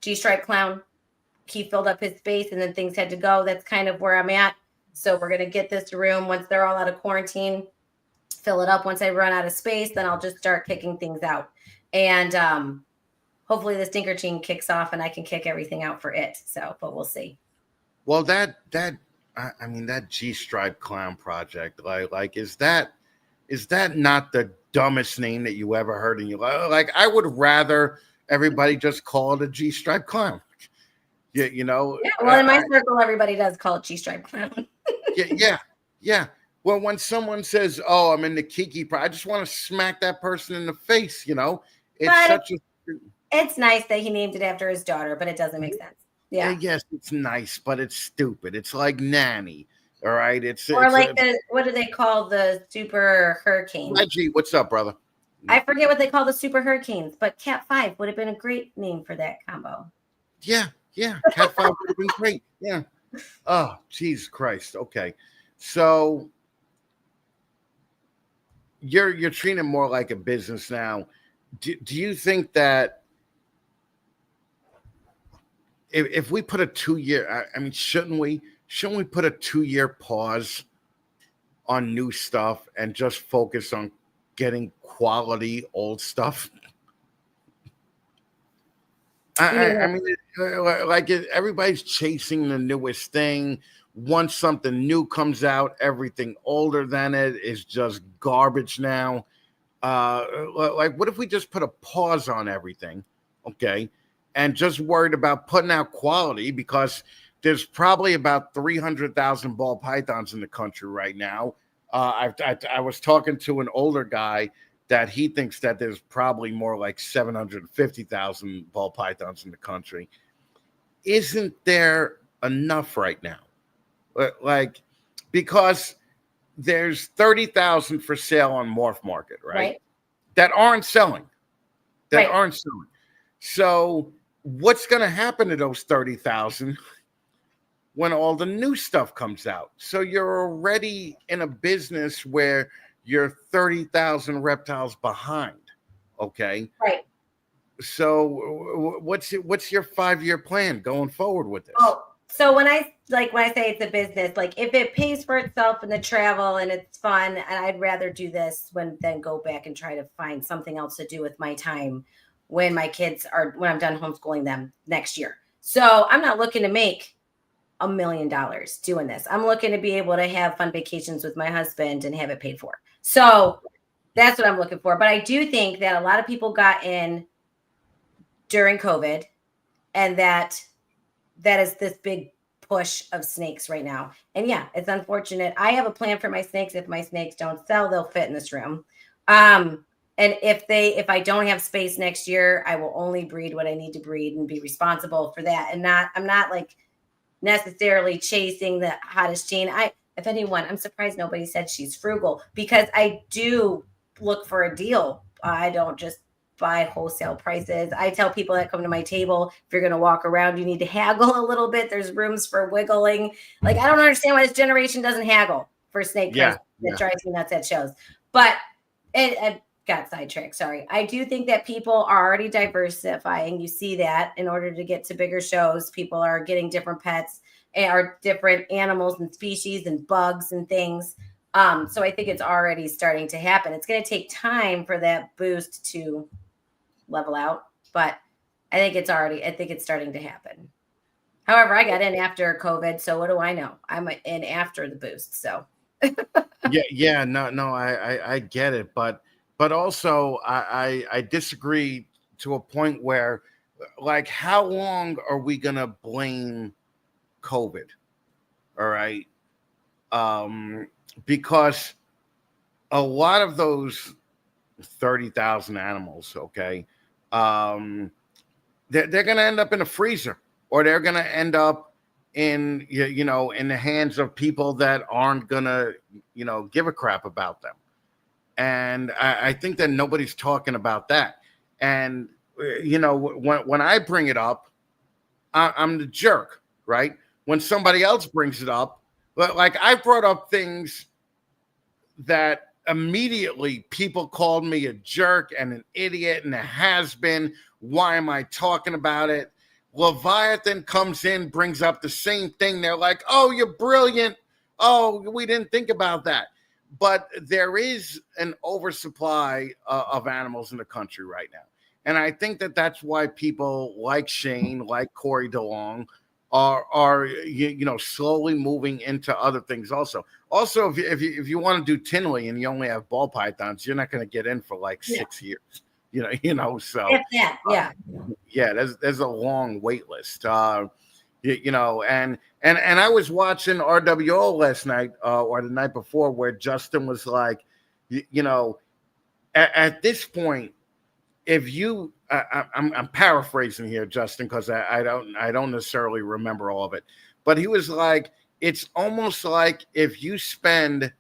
G-stripe clown. He filled up his space and then things had to go. That's kind of where I'm at. So we're going to get this room once they're all out of quarantine, fill it up. Once I run out of space, then I'll just start kicking things out. And hopefully this Dinker gene kicks off and I can kick everything out for it. So, but we'll see. Well, that G-stripe clown project, like is that not the dumbest name that you ever heard in your life? Like, I would rather everybody just call it a G-stripe clown. Yeah, Yeah, well, in my circle, everybody does call it G-stripe clown. Yeah. Well, when someone says, "Oh, I'm in the Kiki," I just want to smack that person in the face. It's nice that he named it after his daughter, but it doesn't make sense. Yeah. Yes, it's nice, but it's stupid. It's like Nanny. All right. What do they call the super hurricanes? Reggie, what's up, brother? I forget what they call the super hurricanes, but Cat 5 would have been a great name for that combo. Yeah. Cat 5 would have been great. Yeah. Oh, Jesus Christ. Okay. So, you're treating it more like a business now. Do you think that if we put a 2-year, I mean, shouldn't we put a 2-year pause on new stuff and just focus on getting quality old stuff? I mean, everybody's chasing the newest thing. Once something new comes out, everything older than it is just garbage now. Like, what if we just put a pause on everything, okay, and just worried about putting out quality? Because there's probably about 300,000 ball pythons in the country right now. I was talking to an older guy that he thinks that there's probably more like 750,000 ball pythons in the country. Isn't there enough right now? Like, because there's 30,000 for sale on Morph Market, right? That aren't selling. So what's going to happen to those 30,000 when all the new stuff comes out? So you're already in a business where you're 30,000 reptiles behind. Okay. Right. So what's your 5-year plan going forward with this? Oh, so when I say it's a business, like if it pays for itself in the travel and it's fun, and I'd rather do this than go back and try to find something else to do with my time when I'm done homeschooling them next year. So I'm not looking to make $1 million doing this. I'm looking to be able to have fun vacations with my husband and have it paid for. So that's what I'm looking for. But I do think that a lot of people got in during COVID, and that is this big push of snakes right now. And yeah, it's unfortunate. I have a plan for my snakes. If my snakes don't sell, they'll fit in this room. And if I don't have space next year, I will only breed what I need to breed and be responsible for that. And I'm not like necessarily chasing the hottest gene. If anyone, I'm surprised nobody said she's frugal, because I do look for a deal. I don't just buy wholesale prices. I tell people that come to my table, if you're going to walk around, you need to haggle a little bit. There's rooms for wiggling. Like, I don't understand why this generation doesn't haggle for snake prices. That drives me nuts at shows. But it got sidetracked. Sorry. I do think that people are already diversifying. You see that in order to get to bigger shows, people are getting different pets or different animals and species and bugs and things. So I think it's already starting to happen. It's going to take time for that boost to level out, but I think it's starting to happen. However, I got in after COVID, so what do I know? I'm in after the boost. So no, I get it, but also I disagree to a point where, like, how long are we gonna blame COVID? All right. Because a lot of those 30,000 animals, okay, they're going to end up in a freezer, or they're going to end up in the hands of people that aren't going to, give a crap about them. And I think that nobody's talking about that. And, when I bring it up, I'm the jerk, right? When somebody else brings it up, but like, I brought up things that immediately people called me a jerk and an idiot and a has-been. Why am I talking about it? Leviathan comes in, brings up the same thing. They're like, oh, you're brilliant. Oh, we didn't think about that. But there is an oversupply of animals in the country right now. And I think that that's why people like Shane, like Corey DeLong, are slowly moving into other things also. Also, if you want to do Tinley and you only have ball pythons, you're not going to get in for like 6 years. So there's a long wait list. And I was watching RWO last night or the night before, where Justin was like, at this point, if you, I'm paraphrasing here, Justin, because I don't necessarily remember all of it, but he was like, it's almost like if you spend,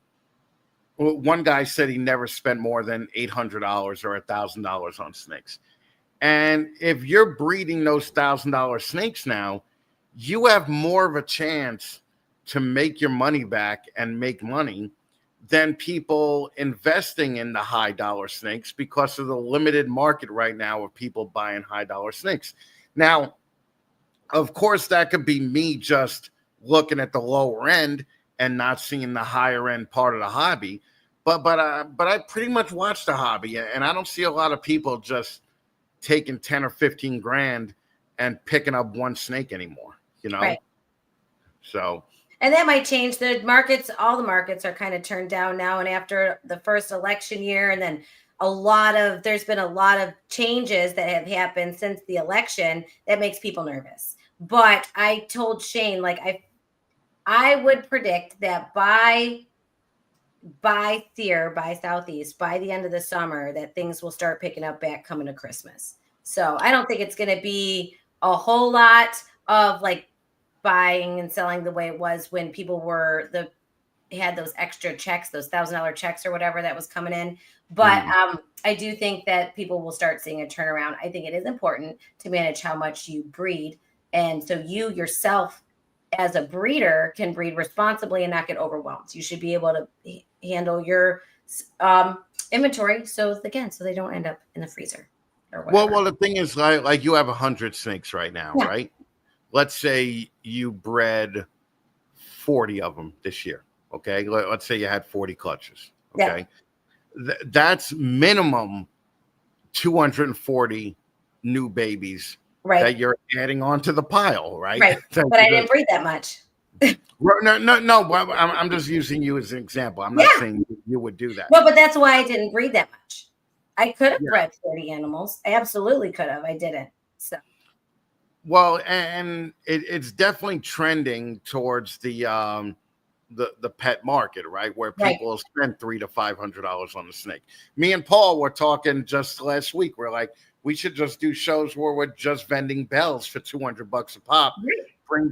one guy said he never spent more than $800 or $1,000 on snakes. And if you're breeding those $1,000 snakes now, you have more of a chance to make your money back and make money than people investing in the high dollar snakes because of the limited market right now of people buying high dollar snakes. Now, of course, that could be me just looking at the lower end and not seeing the higher end part of the hobby. But I pretty much watch the hobby, and I don't see a lot of people just taking 10 or 15 grand and picking up one snake anymore, you know? Right. So. And that might change. The markets, all the markets are kind of turned down now. And after the first election year, and then there's been a lot of changes that have happened since the election that makes people nervous. But I told Shane, like, I would predict that by Southeast, by the end of the summer, that things will start picking up back coming to Christmas. So I don't think it's going to be a whole lot of like buying and selling the way it was when people had those extra checks, those $1,000 checks or whatever that was coming in. But I do think that people will start seeing a turnaround. I think it is important to manage how much you breed. And so you yourself as a breeder can breed responsibly and not get overwhelmed. You should be able to handle your inventory. So they don't end up in the freezer or whatever. Well, the thing is, like you have 100 snakes right now, right? Let's say you bred 40 of them this year. Okay. Let's say you had 40 clutches. Okay. Yeah. That's minimum 240 new babies that you're adding onto the pile, right? Right. But I didn't breed that much. No. I'm just using you as an example. I'm not saying you would do that. No, but that's why I didn't breed that much. I could have bred 40 animals. I absolutely could have. I didn't. So. Well, and it's definitely trending towards the pet market, right? Where people will spend $300 to $500 on a snake. Me and Paul were talking just last week. We're like, we should just do shows where we're just vending bells for $200 a pop.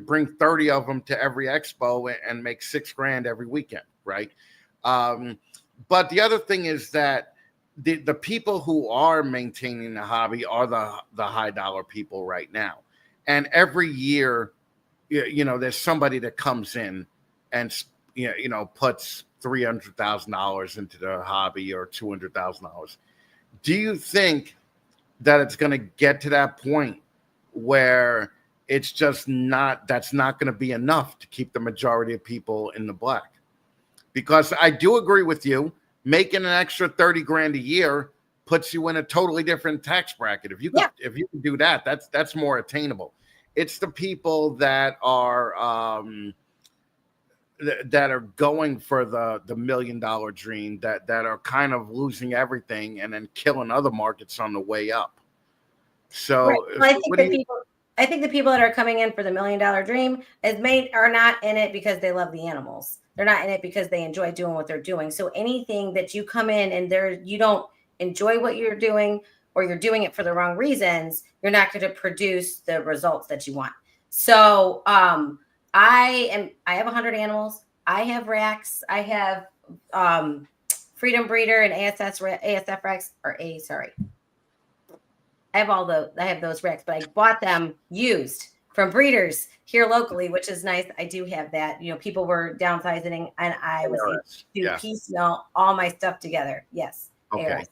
Bring 30 of them to every expo and make $6,000 every weekend, right? But the other thing is that the people who are maintaining the hobby are the high dollar people right now. And every year, there's somebody that comes in and, puts $300,000 into the hobby or $200,000. Do you think that it's going to get to that point where it's just that's not going to be enough to keep the majority of people in the black? Because I do agree with you, making an extra 30 grand a year puts you in a totally different tax bracket. If you can do that, that's more attainable. It's the people that are going for the $1 million dream that are kind of losing everything and then killing other markets on the way up. So well, I think the people that are coming in for the $1 million dream are not in it because they love the animals. They're not in it because they enjoy doing what they're doing. So anything that you come in and you don't enjoy what you're doing, or you're doing it for the wrong reasons, you're not going to produce the results that you want. So I have 100 animals. I have racks. I have Freedom Breeder and ASF racks, I have those racks, but I bought them used from breeders here locally, which is nice. I do have that. People were downsizing, and I was able to piecemeal all my stuff together. Yes. Okay. ARS.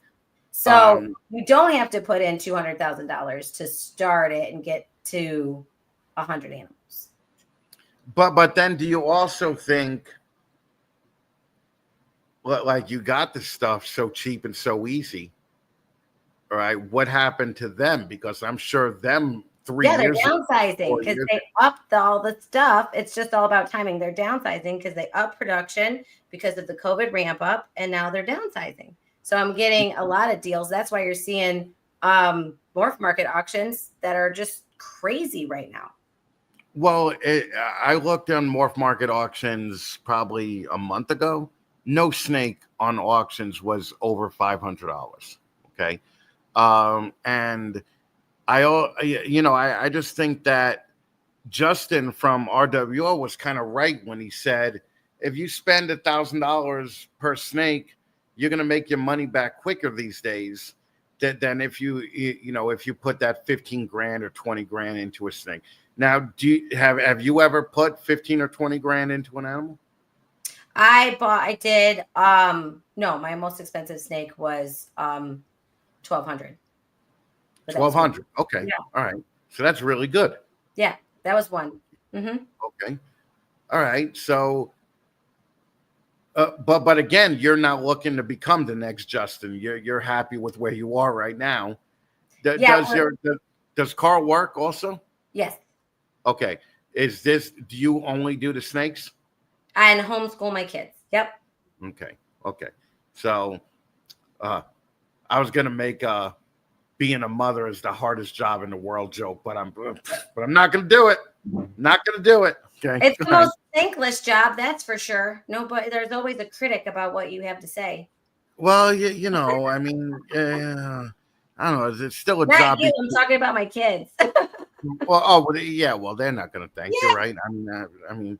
So you don't have to put in $200,000 to start it and get to 100 animals. But then, do you also think, like, you got the stuff so cheap and so easy? All right, what happened to them? Because I'm sure them 3 years they're downsizing because they upped all the stuff. It's just all about timing. They're downsizing because they upped production because of the COVID ramp up, and now they're downsizing. So I'm getting a lot of deals. That's why you're seeing morph market auctions that are just crazy right now. Well, I looked on morph market auctions probably a month ago. No snake on auctions was over $500. Okay. And I just think that Justin from RWO was kind of right when he said, if you spend $1,000 per snake, you're going to make your money back quicker these days than if you put that 15 grand or 20 grand into a snake. Now, have you ever put 15 or 20 grand into an animal? I did, no, my most expensive snake was, 1,200. But that was one. 1,200. Okay. Yeah. All right. So that's really good. Yeah, that was one. Mm-hmm. Okay. All right. So, but again, you're not looking to become the next Justin. You're happy with where you are right now. Yeah. Does Carl work also? Yes. Okay. Do you only do the snakes? And homeschool my kids. Yep. Okay. Okay. So, I was gonna make being a mother is the hardest job in the world joke, but I'm not gonna do it. Not gonna do it. Okay. It's the most thankless job, that's for sure. Nobody, there's always a critic about what you have to say. Well, you know, I mean, I don't know. It's still a Not job. you, I'm talking about my kids. Well, yeah. Well, they're not gonna thank you, right? I mean,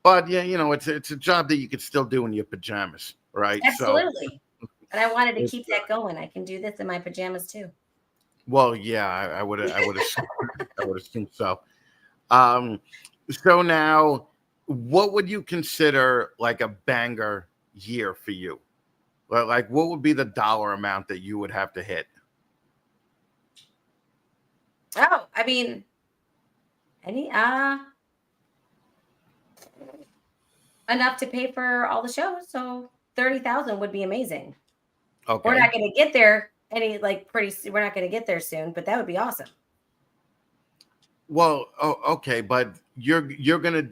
but yeah, you know, it's a job that you could still do in your pajamas, right? Absolutely. So, And I wanted to keep that going. I can do this in my pajamas too. well, yeah, I would assume so. So now, what would you consider like a banger year for you? Like, what would be the dollar amount that you would have to hit? Oh, I mean, any enough to pay for all the shows. So 30,000 would be amazing. Okay. We're not going to get there we're not going to get there soon, but that would be awesome. Well, okay, but you're gonna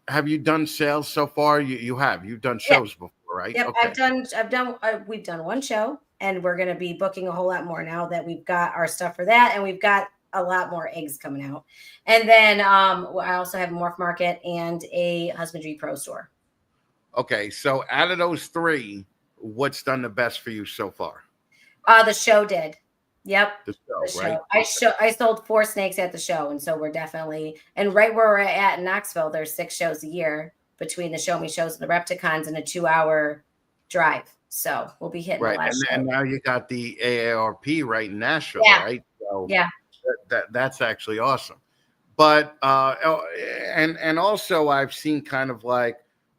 have you done sales so far? You've done shows before, right? Yep, Okay. we've done one show, and we're going to be booking a whole lot more now that we've got our stuff for that, and we've got a lot more eggs coming out. And then I also have a morph market and a husbandry pro store. Okay, so out of those three, what's done the best for you so far? The show did. Yep. The show, right? I sold 4 snakes at the show, and so we're definitely, and right where we're at in Knoxville, there's 6 shows a year between the show me shows and the Repticons and a 2-hour drive. So we'll be hitting right. a lot of shows. And now you got the AARP right in Nashville, right? So yeah. That's actually awesome. But and also I've seen kind of like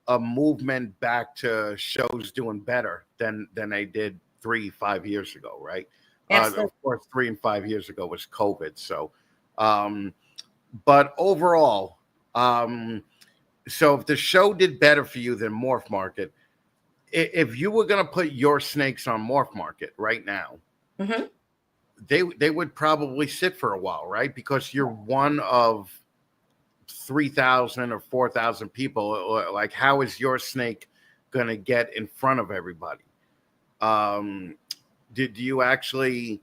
a movement back to shows doing better than they did 3-5 years ago, right? Of course, 3 and 5 years ago was COVID. So, but overall, so if the show did better for you than Morph Market, if you were going to put your snakes on Morph Market right now, mm-hmm. they would probably sit for a while, right? Because you're one of 3,000 or 4,000 people. Like, how is your snake going to get in front of everybody? Did you actually,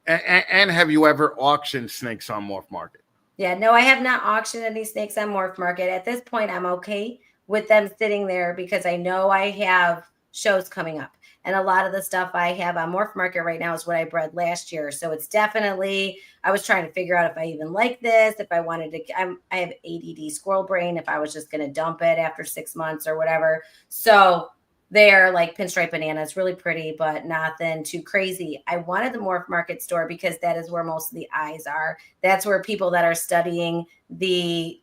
and have you ever auctioned snakes on Morph Market? Yeah, no, I have not auctioned any snakes on Morph Market. At this point, I'm okay with them sitting there because I know I have shows coming up. And a lot of the stuff I have on Morph Market right now is what I bred last year. So it's definitely, I was trying to figure out if I even like this, if I wanted to, I have ADD squirrel brain, if I was just going to dump it after 6 months or whatever. So they're like pinstripe bananas, really pretty, but nothing too crazy. I wanted the Morph Market store because that is where most of the eyes are. That's where people that are studying the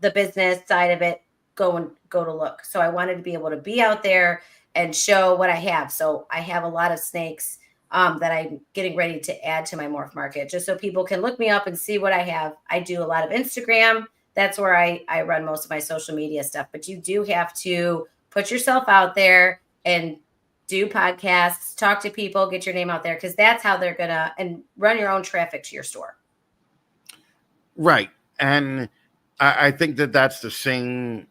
business side of it go to look. So I wanted to be able to be out there and show what I have. So I have a lot of snakes that I'm getting ready to add to my Morph Market, just so people can look me up and see what I have. I do a lot of Instagram. That's where I run most of my social media stuff. But you do have to put yourself out there and do podcasts, talk to people, get your name out there, because that's how they're gonna, and run your own traffic to your store. Right. And I think that's the same.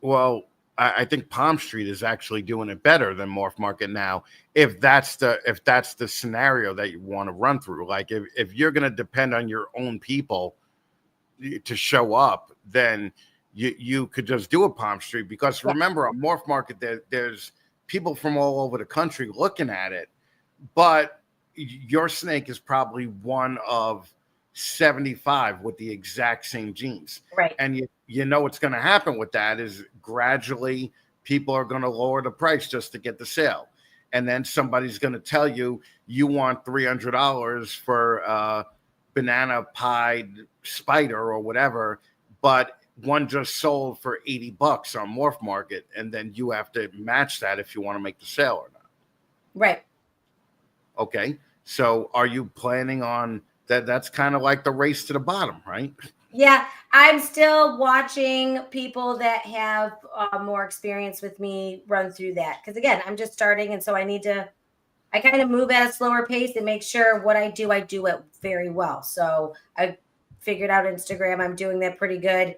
Well, I think Palm Street is actually doing it better than Morph Market now. If that's the scenario that you want to run through, like if you're going to depend on your own people to show up, then you could just do a Palm Street, because remember, on Morph Market, there's people from all over the country looking at it, but your snake is probably one of 75 with the exact same genes. Right. And you know what's going to happen with that is gradually people are going to lower the price just to get the sale. And then somebody's going to tell you want $300 for banana pied spider or whatever, but one just sold for $80 on Morph Market, and then you have to match that if you want to make the sale or not. Right. Okay. So are you planning on that? That's kind of like the race to the bottom, right? Yeah, I'm still watching people that have more experience with me run through that. Because again, I'm just starting. And so I kind of move at a slower pace and make sure what I do it very well. So I figured out Instagram. I'm doing that pretty good.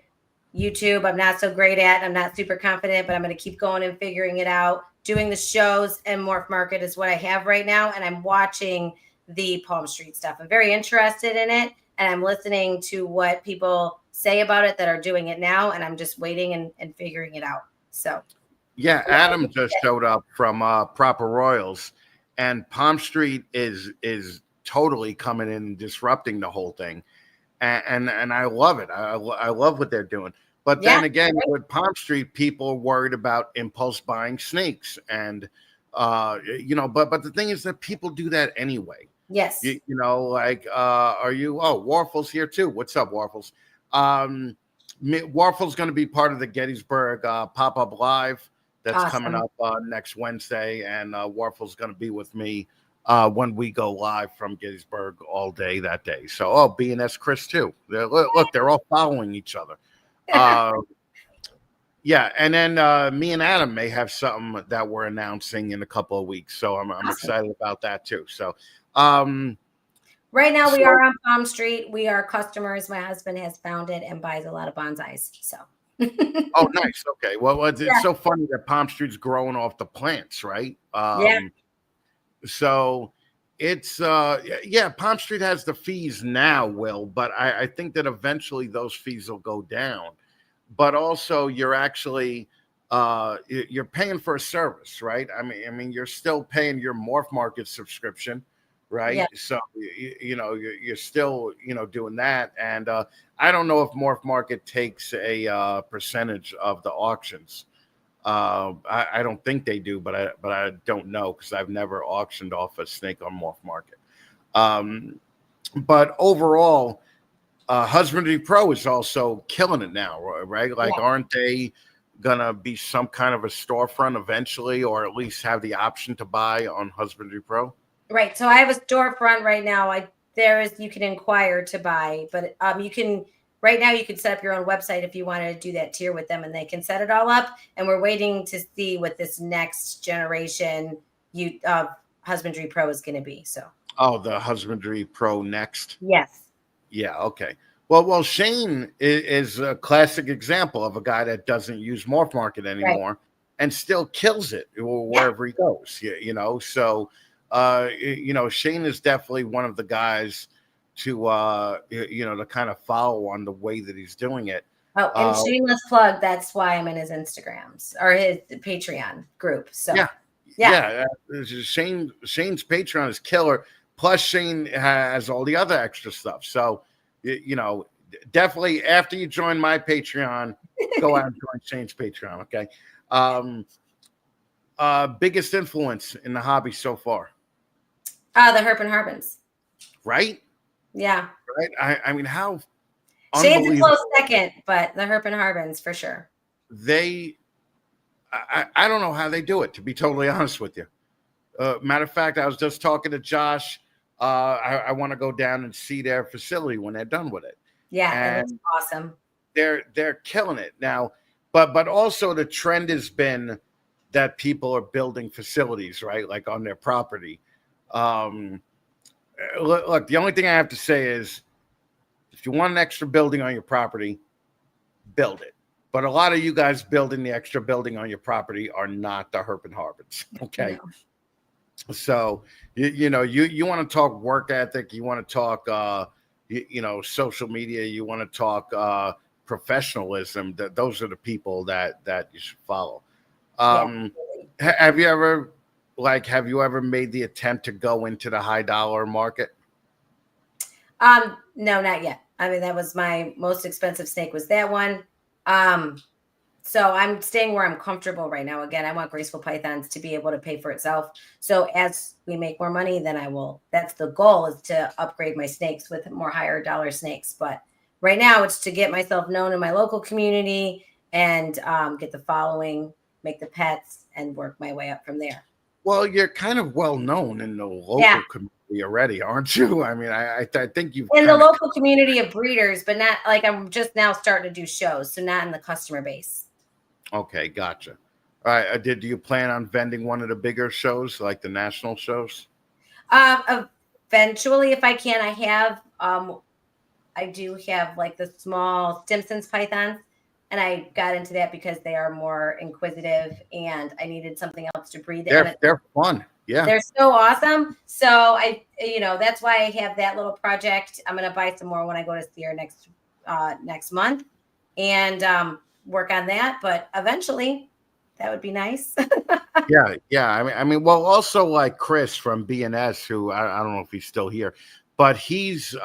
YouTube, I'm not so great at. I'm not super confident, but I'm going to keep going and figuring it out. Doing the shows and Morph Market is what I have right now. And I'm watching the Palm Street stuff. I'm very interested in it. And I'm listening to what people say about it that are doing it now. And I'm just waiting and figuring it out. So, yeah, Adam just showed up from Proper Royals, and Palm Street is totally coming in and disrupting the whole thing. And I love it. I love what they're doing. But then again, with Palm Street, people are worried about impulse buying snakes. And, but the thing is that people do that anyway. Yes. Are you? Oh, Warful's here too. What's up, Warful's? Warful's going to be part of the Gettysburg pop-up live that's coming up next Wednesday. And Warful's going to be with me when we go live from Gettysburg all day that day. So, B&S Chris too. Look, they're all following each other. Yeah, and then me and Adam may have something that we're announcing in a couple of weeks. So I'm excited about that too. So right now we are on Palm Street. We are customers. My husband has found it and buys a lot of bonsais. So oh, nice. Okay. Well, it's so funny that Palm Street's growing off the plants, right? So it's Palm Street has the fees now, Will, but I think that eventually those fees will go down. But also you're actually you're paying for a service, right? I mean you're still paying your Morph Market subscription, right? Yeah. So you're still doing that. And I don't know if Morph Market takes a percentage of the auctions. I don't think they do, but I don't know because I've never auctioned off a snake on Morph Market. But overall, Husbandry Pro is also killing it now, right? Like, aren't they gonna be some kind of a storefront eventually, or at least have the option to buy on Husbandry Pro? Right. So I have a storefront right now. You can inquire to buy, but you can. Right now, you can set up your own website if you wanted to do that tier with them, and they can set it all up. And we're waiting to see what this next generation Husbandry Pro is going to be. So, the Husbandry Pro next. Yes. Yeah. Okay. Well, Shane is a classic example of a guy that doesn't use Morph Market anymore and still kills it wherever he goes. So Shane is definitely one of the guys to to kind of follow on the way that he's doing it. Oh, and shameless plug, that's why I'm in his Instagrams or his Patreon group. So Shane's Patreon is killer. Plus Shane has all the other extra stuff. So definitely after you join my Patreon, go out and join Shane's Patreon. Okay. Biggest influence in the hobby so far? The Herp and Harbins. Right? Yeah. Right. I mean, how Shane's a close second, but the Herp and Harbins for sure. I don't know how they do it, to be totally honest with you. Matter of fact, I was just talking to Josh. I want to go down and see their facility when they're done with it. Yeah, it looks awesome. They're killing it now, but also the trend has been that people are building facilities, right, like on their property. Look, the only thing I have to say is, if you want an extra building on your property, build it. But a lot of you guys building the extra building on your property are not the Herp and Harbins. Okay. No. So, you want to talk work ethic. You want to talk, social media. You want to talk professionalism. Those are the people that you should follow. Have you ever made the attempt to go into the high dollar market? No, not yet. I mean, that was my most expensive snake was that one. So I'm staying where I'm comfortable right now. Again, I want graceful pythons to be able to pay for itself. So as we make more money, then that's the goal, is to upgrade my snakes with more higher dollar snakes. But right now it's to get myself known in my local community and get the following, make the pets, and work my way up from there. Well, you're kind of well known in the local Yeah. community already, aren't you? I mean, I think you've In the kinda- local community of breeders, but not like I'm just now starting to do shows, so not in the customer base. Okay, gotcha. All right. Do you plan on vending one of the bigger shows, like the national shows? Eventually, if I can, I do have like the small Stimson's pythons, and I got into that because they are more inquisitive, and I needed something else to breed. They're fun. Yeah. They're so awesome. So that's why I have that little project. I'm gonna buy some more when I go to Sierra next month, and work on that. But eventually, that would be nice. Yeah. I mean, well, also like Chris from BNS, who I don't know if he's still here, but he's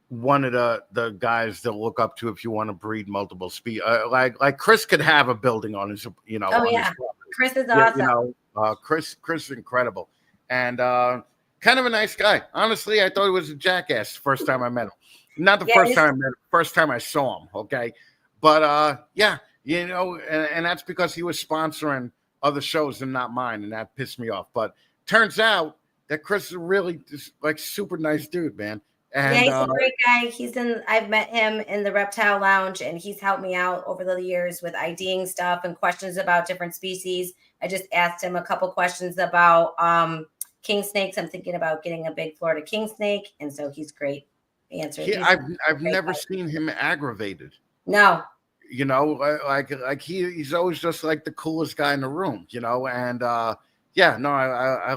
one of the guys to look up to if you want to breed multiple speed. Like Chris could have a building on his, Oh on yeah, his property. Chris is awesome. Chris is incredible, and kind of a nice guy. Honestly, I thought he was a jackass the first time I met him. Not the first time I met him, first time I saw him. Okay, but yeah, and that's because he was sponsoring other shows and not mine, and that pissed me off. But turns out that Chris is really just like super nice dude, man. And, he's a great guy. I've met him in the Reptile Lounge, and he's helped me out over the years with IDing stuff and questions about different species. I just asked him a couple questions about king snakes. I'm thinking about getting a big Florida king snake, and so he's great. I've never seen him aggravated. No. Like he's always just like the coolest guy in the room, and I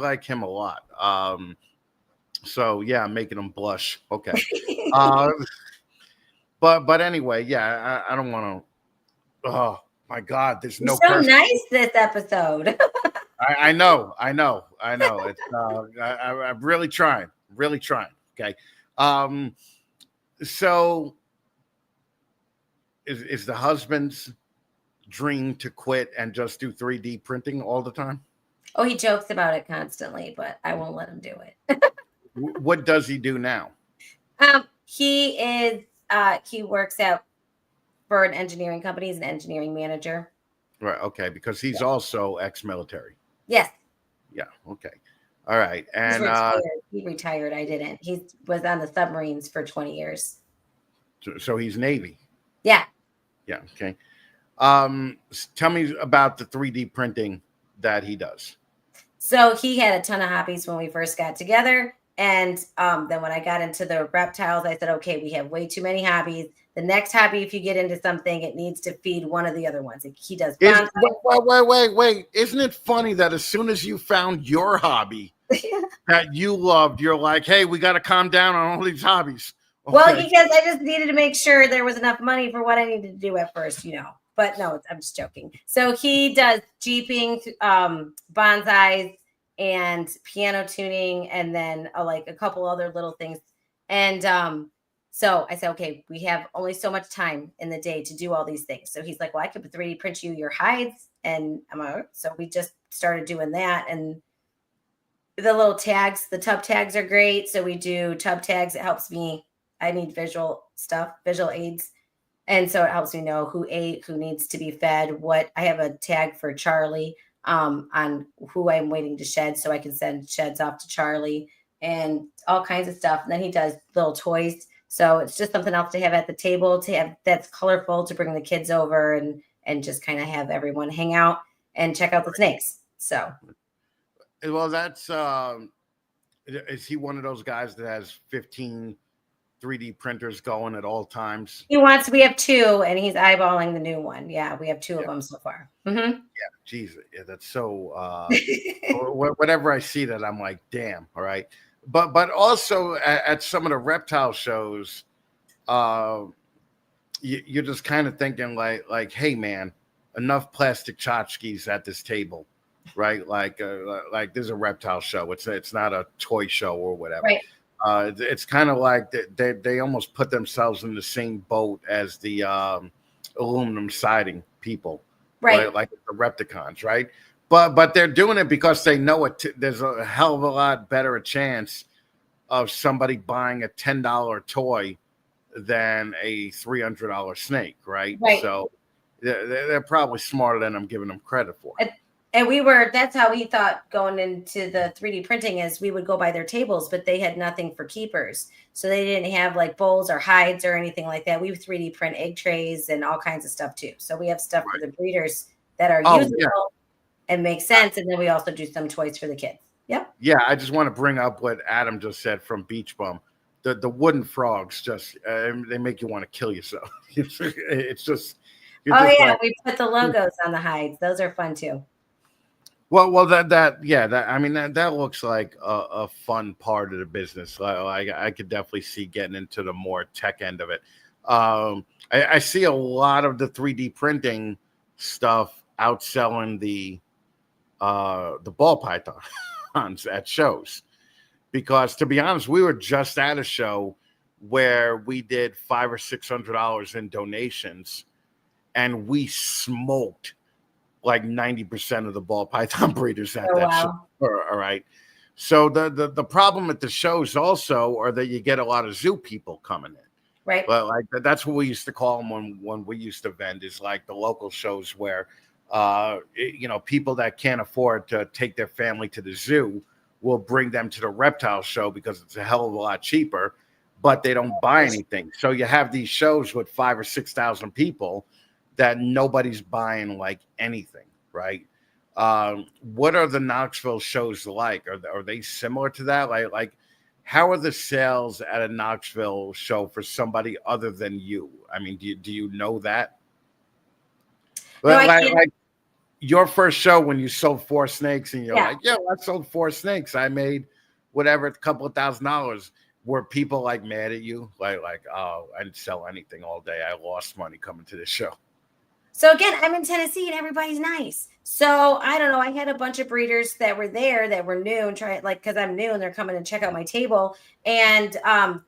like him a lot. So yeah, I'm making him blush. Okay. But anyway, yeah, I don't want to. Oh my God, there's no. You're so nice this episode. I know. It's I'm really trying. Okay. So is the husband's dream to quit and just do 3D printing all the time? Oh, he jokes about it constantly, but I won't let him do it. What does he do now? He works out for an engineering company. He's an engineering manager. Right. Okay. Because he's also ex-military. Yes. Yeah. Okay. All right. And he retired. I didn't. He was on the submarines for 20 years. So he's Navy. Yeah. Yeah. Okay. Tell me about the 3D printing that he does. So he had a ton of hobbies when we first got together. And then when I got into the reptiles, I said, okay, we have way too many hobbies. The next hobby, if you get into something, it needs to feed one of the other ones. He does. Wait. Isn't it funny that as soon as you found your hobby that you loved, you're like, hey, we got to calm down on all these hobbies. Okay. Well, because I just needed to make sure there was enough money for what I needed to do at first, But no, I'm just joking. So he does jeeping, bonsais, and piano tuning, and then like a couple other little things. And so I said, okay, we have only so much time in the day to do all these things. So he's like, well, I could 3D print you your hides. And I'm like, so we just started doing that. And the little tags, the tub tags are great. So we do tub tags. It helps me. I need visual aids. And so it helps me know who ate, who needs to be fed, what. I have a tag for Charlie on who I'm waiting to shed, so I can send sheds off to Charlie and all kinds of stuff. And then he does little toys. So it's just something else to have at the table, to have that's colorful, to bring the kids over and just kind of have everyone hang out and check out the snakes. So, well, that's is he one of those guys that has 15 3D printers going at all times? We have 2, and he's eyeballing the new one. Yeah, we have 2 of them so far. Mm-hmm. Yeah, Jesus, yeah, that's so. Whenever I see that, I'm like, damn. All right, but also at some of the reptile shows, you're just kind of thinking like, hey, man, enough plastic tchotchkes at this table, right? Like there's a reptile show. It's not a toy show or whatever. Right. It's kind of like they almost put themselves in the same boat as the aluminum siding people, right? Like the Repticons, right? But they're doing it because they know there's a hell of a lot better a chance of somebody buying a $10 toy than a $300 snake, right? Right. So they're probably smarter than I'm giving them credit for. And that's how we thought going into the 3D printing is we would go by their tables, but they had nothing for keepers. So they didn't have like bowls or hides or anything like that. We 3D print egg trays and all kinds of stuff too. So we have stuff for the breeders that are usable and make sense. And then we also do some toys for the kids. Yep. Yeah, I just want to bring up what Adam just said from Beach Bum. The wooden frogs just they make you want to kill yourself. It's just we put the logos on the hides. Those are fun too. Well, that looks like a fun part of the business. I could definitely see getting into the more tech end of it. I see a lot of the 3D printing stuff outselling the ball pythons at shows, because to be honest, we were just at a show where we did $500 or $600 in donations, and we smoked like 90% of the ball python breeders at that show. All right. So the problem at the shows also are that you get a lot of zoo people coming in. Right. But like that's what we used to call them when we used to vend, is like the local shows where people that can't afford to take their family to the zoo will bring them to the reptile show because it's a hell of a lot cheaper, but they don't buy anything. So you have these shows with 5,000 or 6,000 people that nobody's buying like anything, right? What are the Knoxville shows like? Are they similar to that? Like how are the sales at a Knoxville show for somebody other than you? I mean, do you know that? No, like your first show when you sold 4 snakes and you're like, I sold 4 snakes. I made whatever, a couple of $1,000. Were people like mad at you? Like, oh, I didn't sell anything all day. I lost money coming to this show. So again, I'm in Tennessee and everybody's nice. So I don't know. I had a bunch of breeders that were there that were new and because I'm new and they're coming to check out my table. And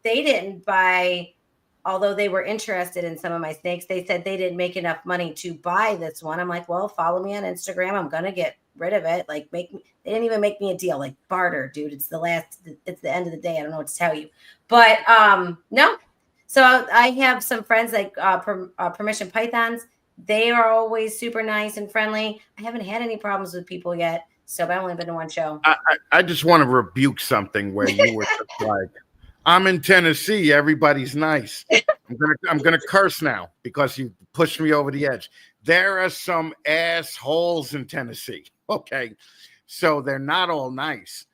they didn't buy, although they were interested in some of my snakes. They said they didn't make enough money to buy this one. I'm like, well, follow me on Instagram. I'm going to get rid of it. Like they didn't even make me a deal, like barter, dude. It's the end of the day. I don't know what to tell you, but no. So I have some friends like Permission Pythons. They are always super nice and friendly. I haven't had any problems with people yet. So I've only been to one show. I just want to rebuke something where you were just like, I'm in Tennessee. Everybody's nice. I'm gonna curse now because you pushed me over the edge. There are some assholes in Tennessee. Okay. So they're not all nice,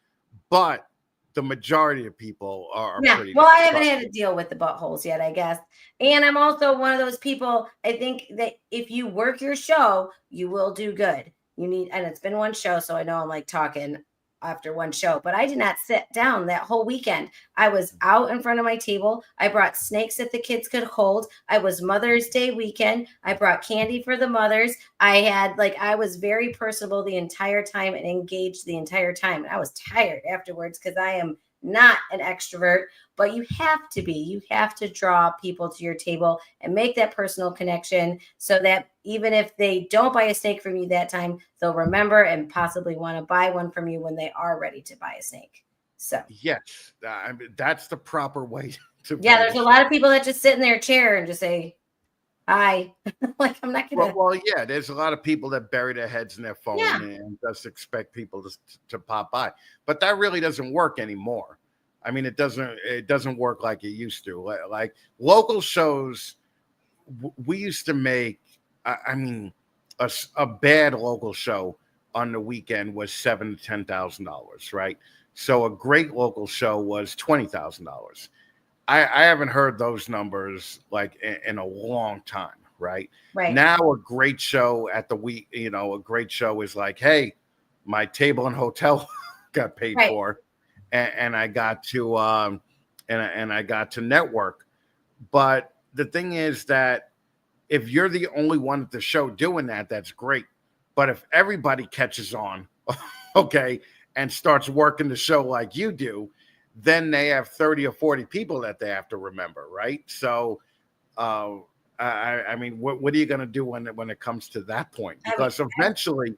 but the majority of people are pretty well, nice. I haven't had to deal with the buttholes yet, I guess. And I'm also one of those people, I think that if you work your show, you will do good. And it's been one show, so I know I'm like talking after one show, but I did not sit down that whole weekend. I was out in front of my table. I brought snakes that the kids could hold. I was Mother's Day weekend. I brought candy for the mothers. I was very personable the entire time and engaged the entire time. And I was tired afterwards because I am not an extrovert, but you have to be. You have to draw people to your table and make that personal connection so that even if they don't buy a snake from you that time, they'll remember and possibly want to buy one from you when they are ready to buy a snake. So yes, that's the proper way to. Yeah, there's a lot of people that just sit in their chair and just say hi. Like I'm not gonna. Well, yeah, there's a lot of people that bury their heads in their phone and just expect people to pop by, but that really doesn't work anymore. I mean, it doesn't work like it used to. Like local shows, we used to make. I mean, a bad local show on the weekend was $7,000 to $10,000, right? So a great local show was $20,000. I haven't heard those numbers like in a long time, right? Right. Now a great show at the week, a great show is like, hey, my table and hotel got paid for, and I got to and I got to network. But the thing is that if you're the only one at the show doing that, that's great. But if everybody catches on, okay, and starts working the show like you do, then they have 30 or 40 people that they have to remember, right? So, I mean, what are you going to do when it comes to that point? Because eventually,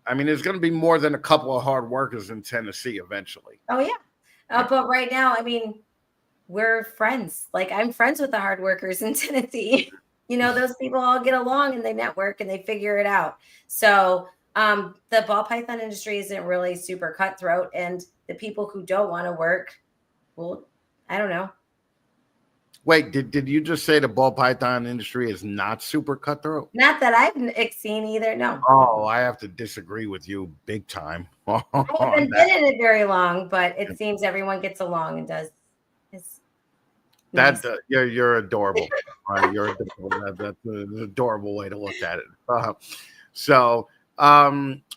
I mean, there's going to be more than a couple of hard workers in Tennessee eventually. Oh, yeah. But right now, I mean, we're friends. Like I'm friends with the hard workers in Tennessee. Those people all get along and they network and they figure it out. So the ball python industry isn't really super cutthroat, and the people who don't want to work, well, I don't know. Wait, did you just say the ball python industry is not super cutthroat? Not that I've seen either. No. Oh, I have to disagree with you big time. I haven't been in it very long, but it seems everyone gets along and does. It's nice. You're adorable. You're adorable. That's an adorable way to look at it. All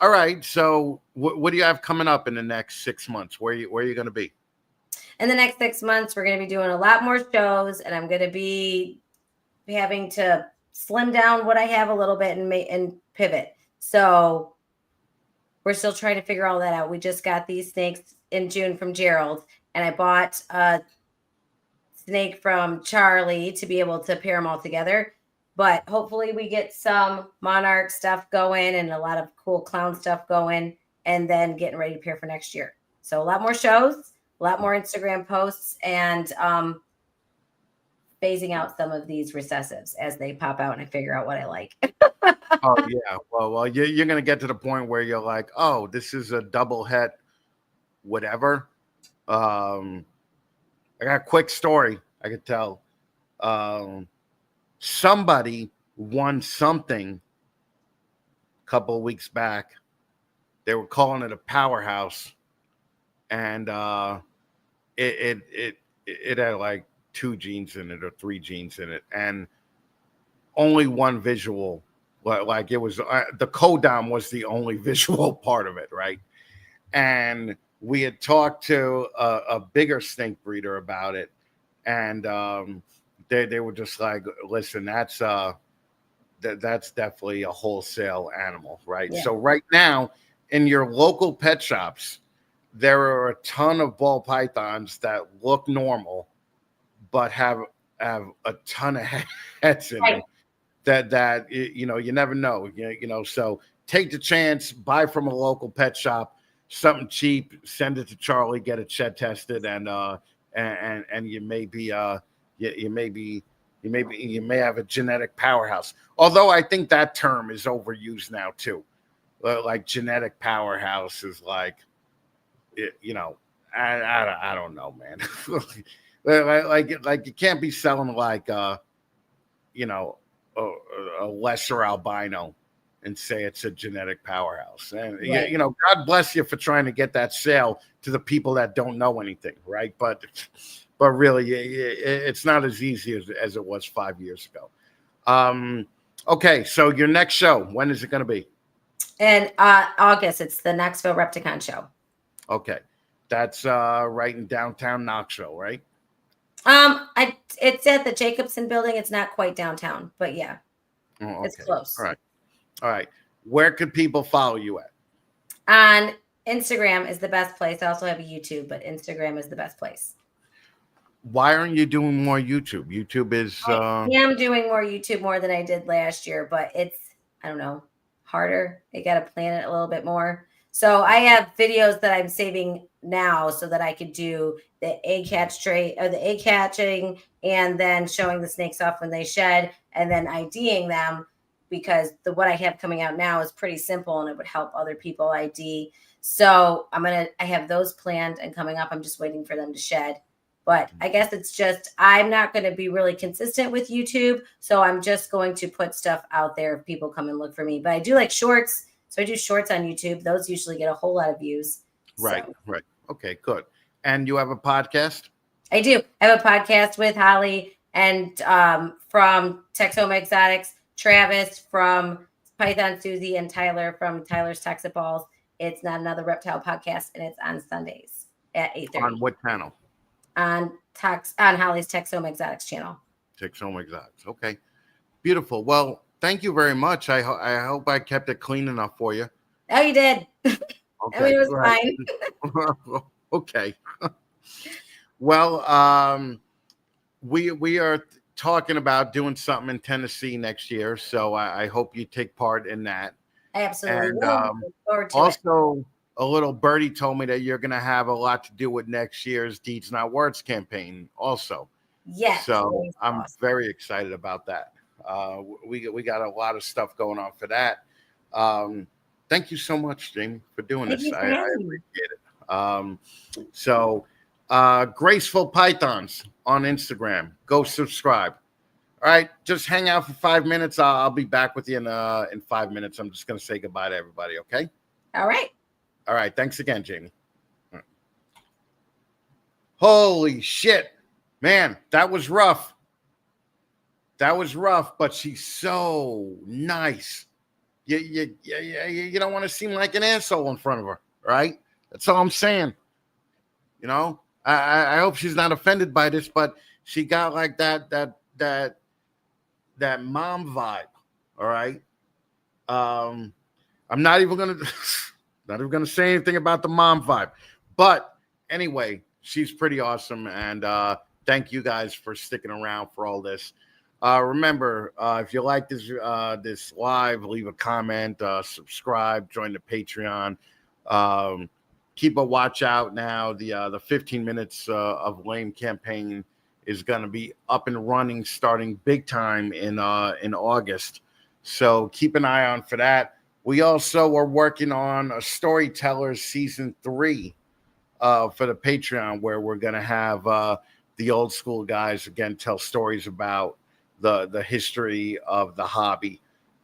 right. So what do you have coming up in the next 6 months? Where are you going to be? In the next 6 months, we're going to be doing a lot more shows, and I'm going to be having to slim down what I have a little bit and pivot. So we're still trying to figure all that out. We just got these snakes in June from Gerald, and I bought a snake from Charlie to be able to pair them all together. But hopefully we get some monarch stuff going and a lot of cool clown stuff going, and then getting ready to pair for next year. So a lot more shows, a lot more Instagram posts, and phasing out some of these recessives as they pop out and I figure out what I like. Oh yeah, well, you're gonna get to the point where you're like, oh, this is a double het, whatever. I got a quick story I could tell. Somebody won something a couple of weeks back. They were calling it a powerhouse, and it had like 2 genes in it or 3 genes in it, and only one visual. Like it was the codom was the only visual part of it, right? And we had talked to a bigger snake breeder about it, and they were just like, listen, that's definitely a wholesale animal, right? Yeah. So right now in your local pet shops, there are a ton of ball pythons that look normal, but have a ton of heads in them. That you never know. So take the chance, buy from a local pet shop, something cheap, send it to Charlie, get it shed tested, and you may be you may have a genetic powerhouse. Although I think that term is overused now too. Like genetic powerhouse is like, I don't know, man. like you can't be selling like a lesser albino and say it's a genetic powerhouse. And right. God bless you for trying to get that sale to the people that don't know anything, right? But really, it's not as easy as it was 5 years ago. Okay, so your next show, when is it going to be? In August. It's the Knoxville Repticon show. Okay, that's right in downtown Knoxville, right? It's at the Jacobson building. It's not quite downtown, but yeah, okay. It's close. All right. Where could people follow you at? On Instagram is the best place. I also have a YouTube, but Instagram is the best place. Why aren't you doing more YouTube? YouTube is. I am doing more YouTube more than I did last year, but it's, I don't know, harder. You got to plan it a little bit more. So I have videos that I'm saving now so that I could do the egg catch tray or the egg catching, and then showing the snakes off when they shed, and then IDing them, because what I have coming out now is pretty simple and it would help other people ID. So I have those planned and coming up. I'm just waiting for them to shed. But I guess it's just, I'm not going to be really consistent with YouTube. So I'm just going to put stuff out there if people come and look for me. But I do like shorts. So I do shorts on YouTube. Those usually get a whole lot of views. Right. Okay, good. And you have a podcast? I do. I have a podcast with Holly and from Texoma Exotics, Travis from Python Susie, and Tyler from Tyler's Toxic Balls. It's Not Another Reptile podcast, and it's on Sundays at 8:30. On what channel? On Holly's Texoma Exotics channel. Texoma Exotics. Okay. Beautiful. Well, thank you very much. I hope I kept it clean enough for you. Oh, you did. Okay. I mean, it was fine. Okay. Well, we are talking about doing something in Tennessee next year, so I hope you take part in that. I absolutely And will. Look forward to also, it. a little birdie told me that you're going to have a lot to do with next year's Deeds Not Words campaign also. Yes. So I'm awesome. very excited about that. We got a lot of stuff going on for that. Thank you so much, Jamie, for doing Thank this. you for I having me. appreciate it. Graceful Pythons on Instagram. Go subscribe. All right, just hang out for 5 minutes. I'll be back with you in 5 minutes. I'm just going to say goodbye to everybody, okay? All right. All right, thanks again, Jamie. Right. Holy shit. Man, that was rough. That was rough, but she's so nice. You don't want to seem like an asshole in front of her, right? That's all I'm saying. You know, I hope she's not offended by this, but she got like that mom vibe. All right. I'm not even gonna say anything about the mom vibe, but anyway, she's pretty awesome, and thank you guys for sticking around for all this. Remember, if you like this live, leave a comment, subscribe, join the Patreon. Keep a watch out now. The 15 minutes of lame campaign is going to be up and running, starting big time in August. So keep an eye on for that. We also are working on a Storytellers season 3 for the Patreon, where we're going to have the old school guys again tell stories about the history of the hobby,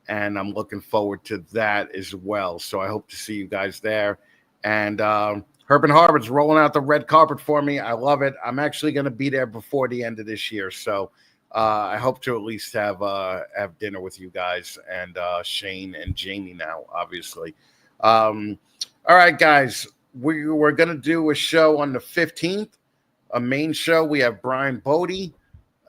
and I'm looking forward to that as well. So I hope to see you guys there. And Herb and Harvard's rolling out the red carpet for me. I love it. I'm actually going to be there before the end of this year, so I hope to at least have dinner with you guys and Shane and Jamie now, obviously. All right, guys, we're going to do a show on the 15th, a main show. We have Brian Bode.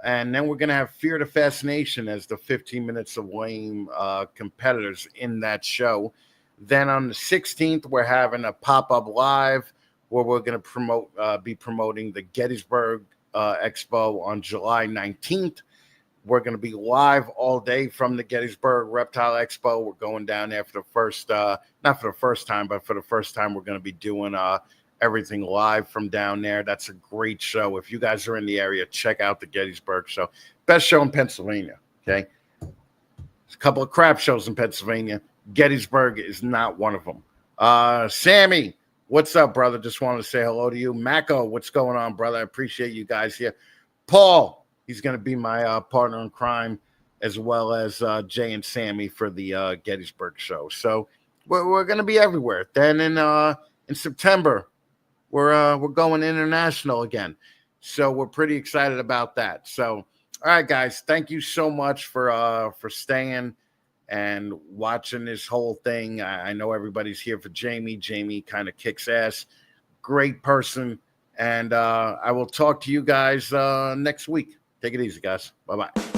And then we're going to have Fear the Fascination as the 15 minutes of lame competitors in that show. Then on the 16th, we're having a pop-up live where we're going to be promoting the Gettysburg Expo on July 19th. We're going to be live all day from the Gettysburg Reptile Expo. We're going down there for the first, not for the first time, but for the first time, we're going to be doing everything live from down there. That's a great show. If you guys are in the area, check out the Gettysburg show. Best show in Pennsylvania, okay? There's a couple of crap shows in Pennsylvania. Gettysburg is not one of them. Sammy, what's up, brother? Just wanted to say hello to you. Mako, what's going on, brother? I appreciate you guys here. Paul, he's going to be my partner in crime, as well as Jay and Sammy for the Gettysburg show. So we're going to be everywhere. Then in September, we're going international again. So we're pretty excited about that. So, all right, guys, thank you so much for staying and watching this whole thing. I know everybody's here for Jamie. Jamie kind of kicks ass. Great person. And I will talk to you guys next week. Take it easy, guys. Bye-bye.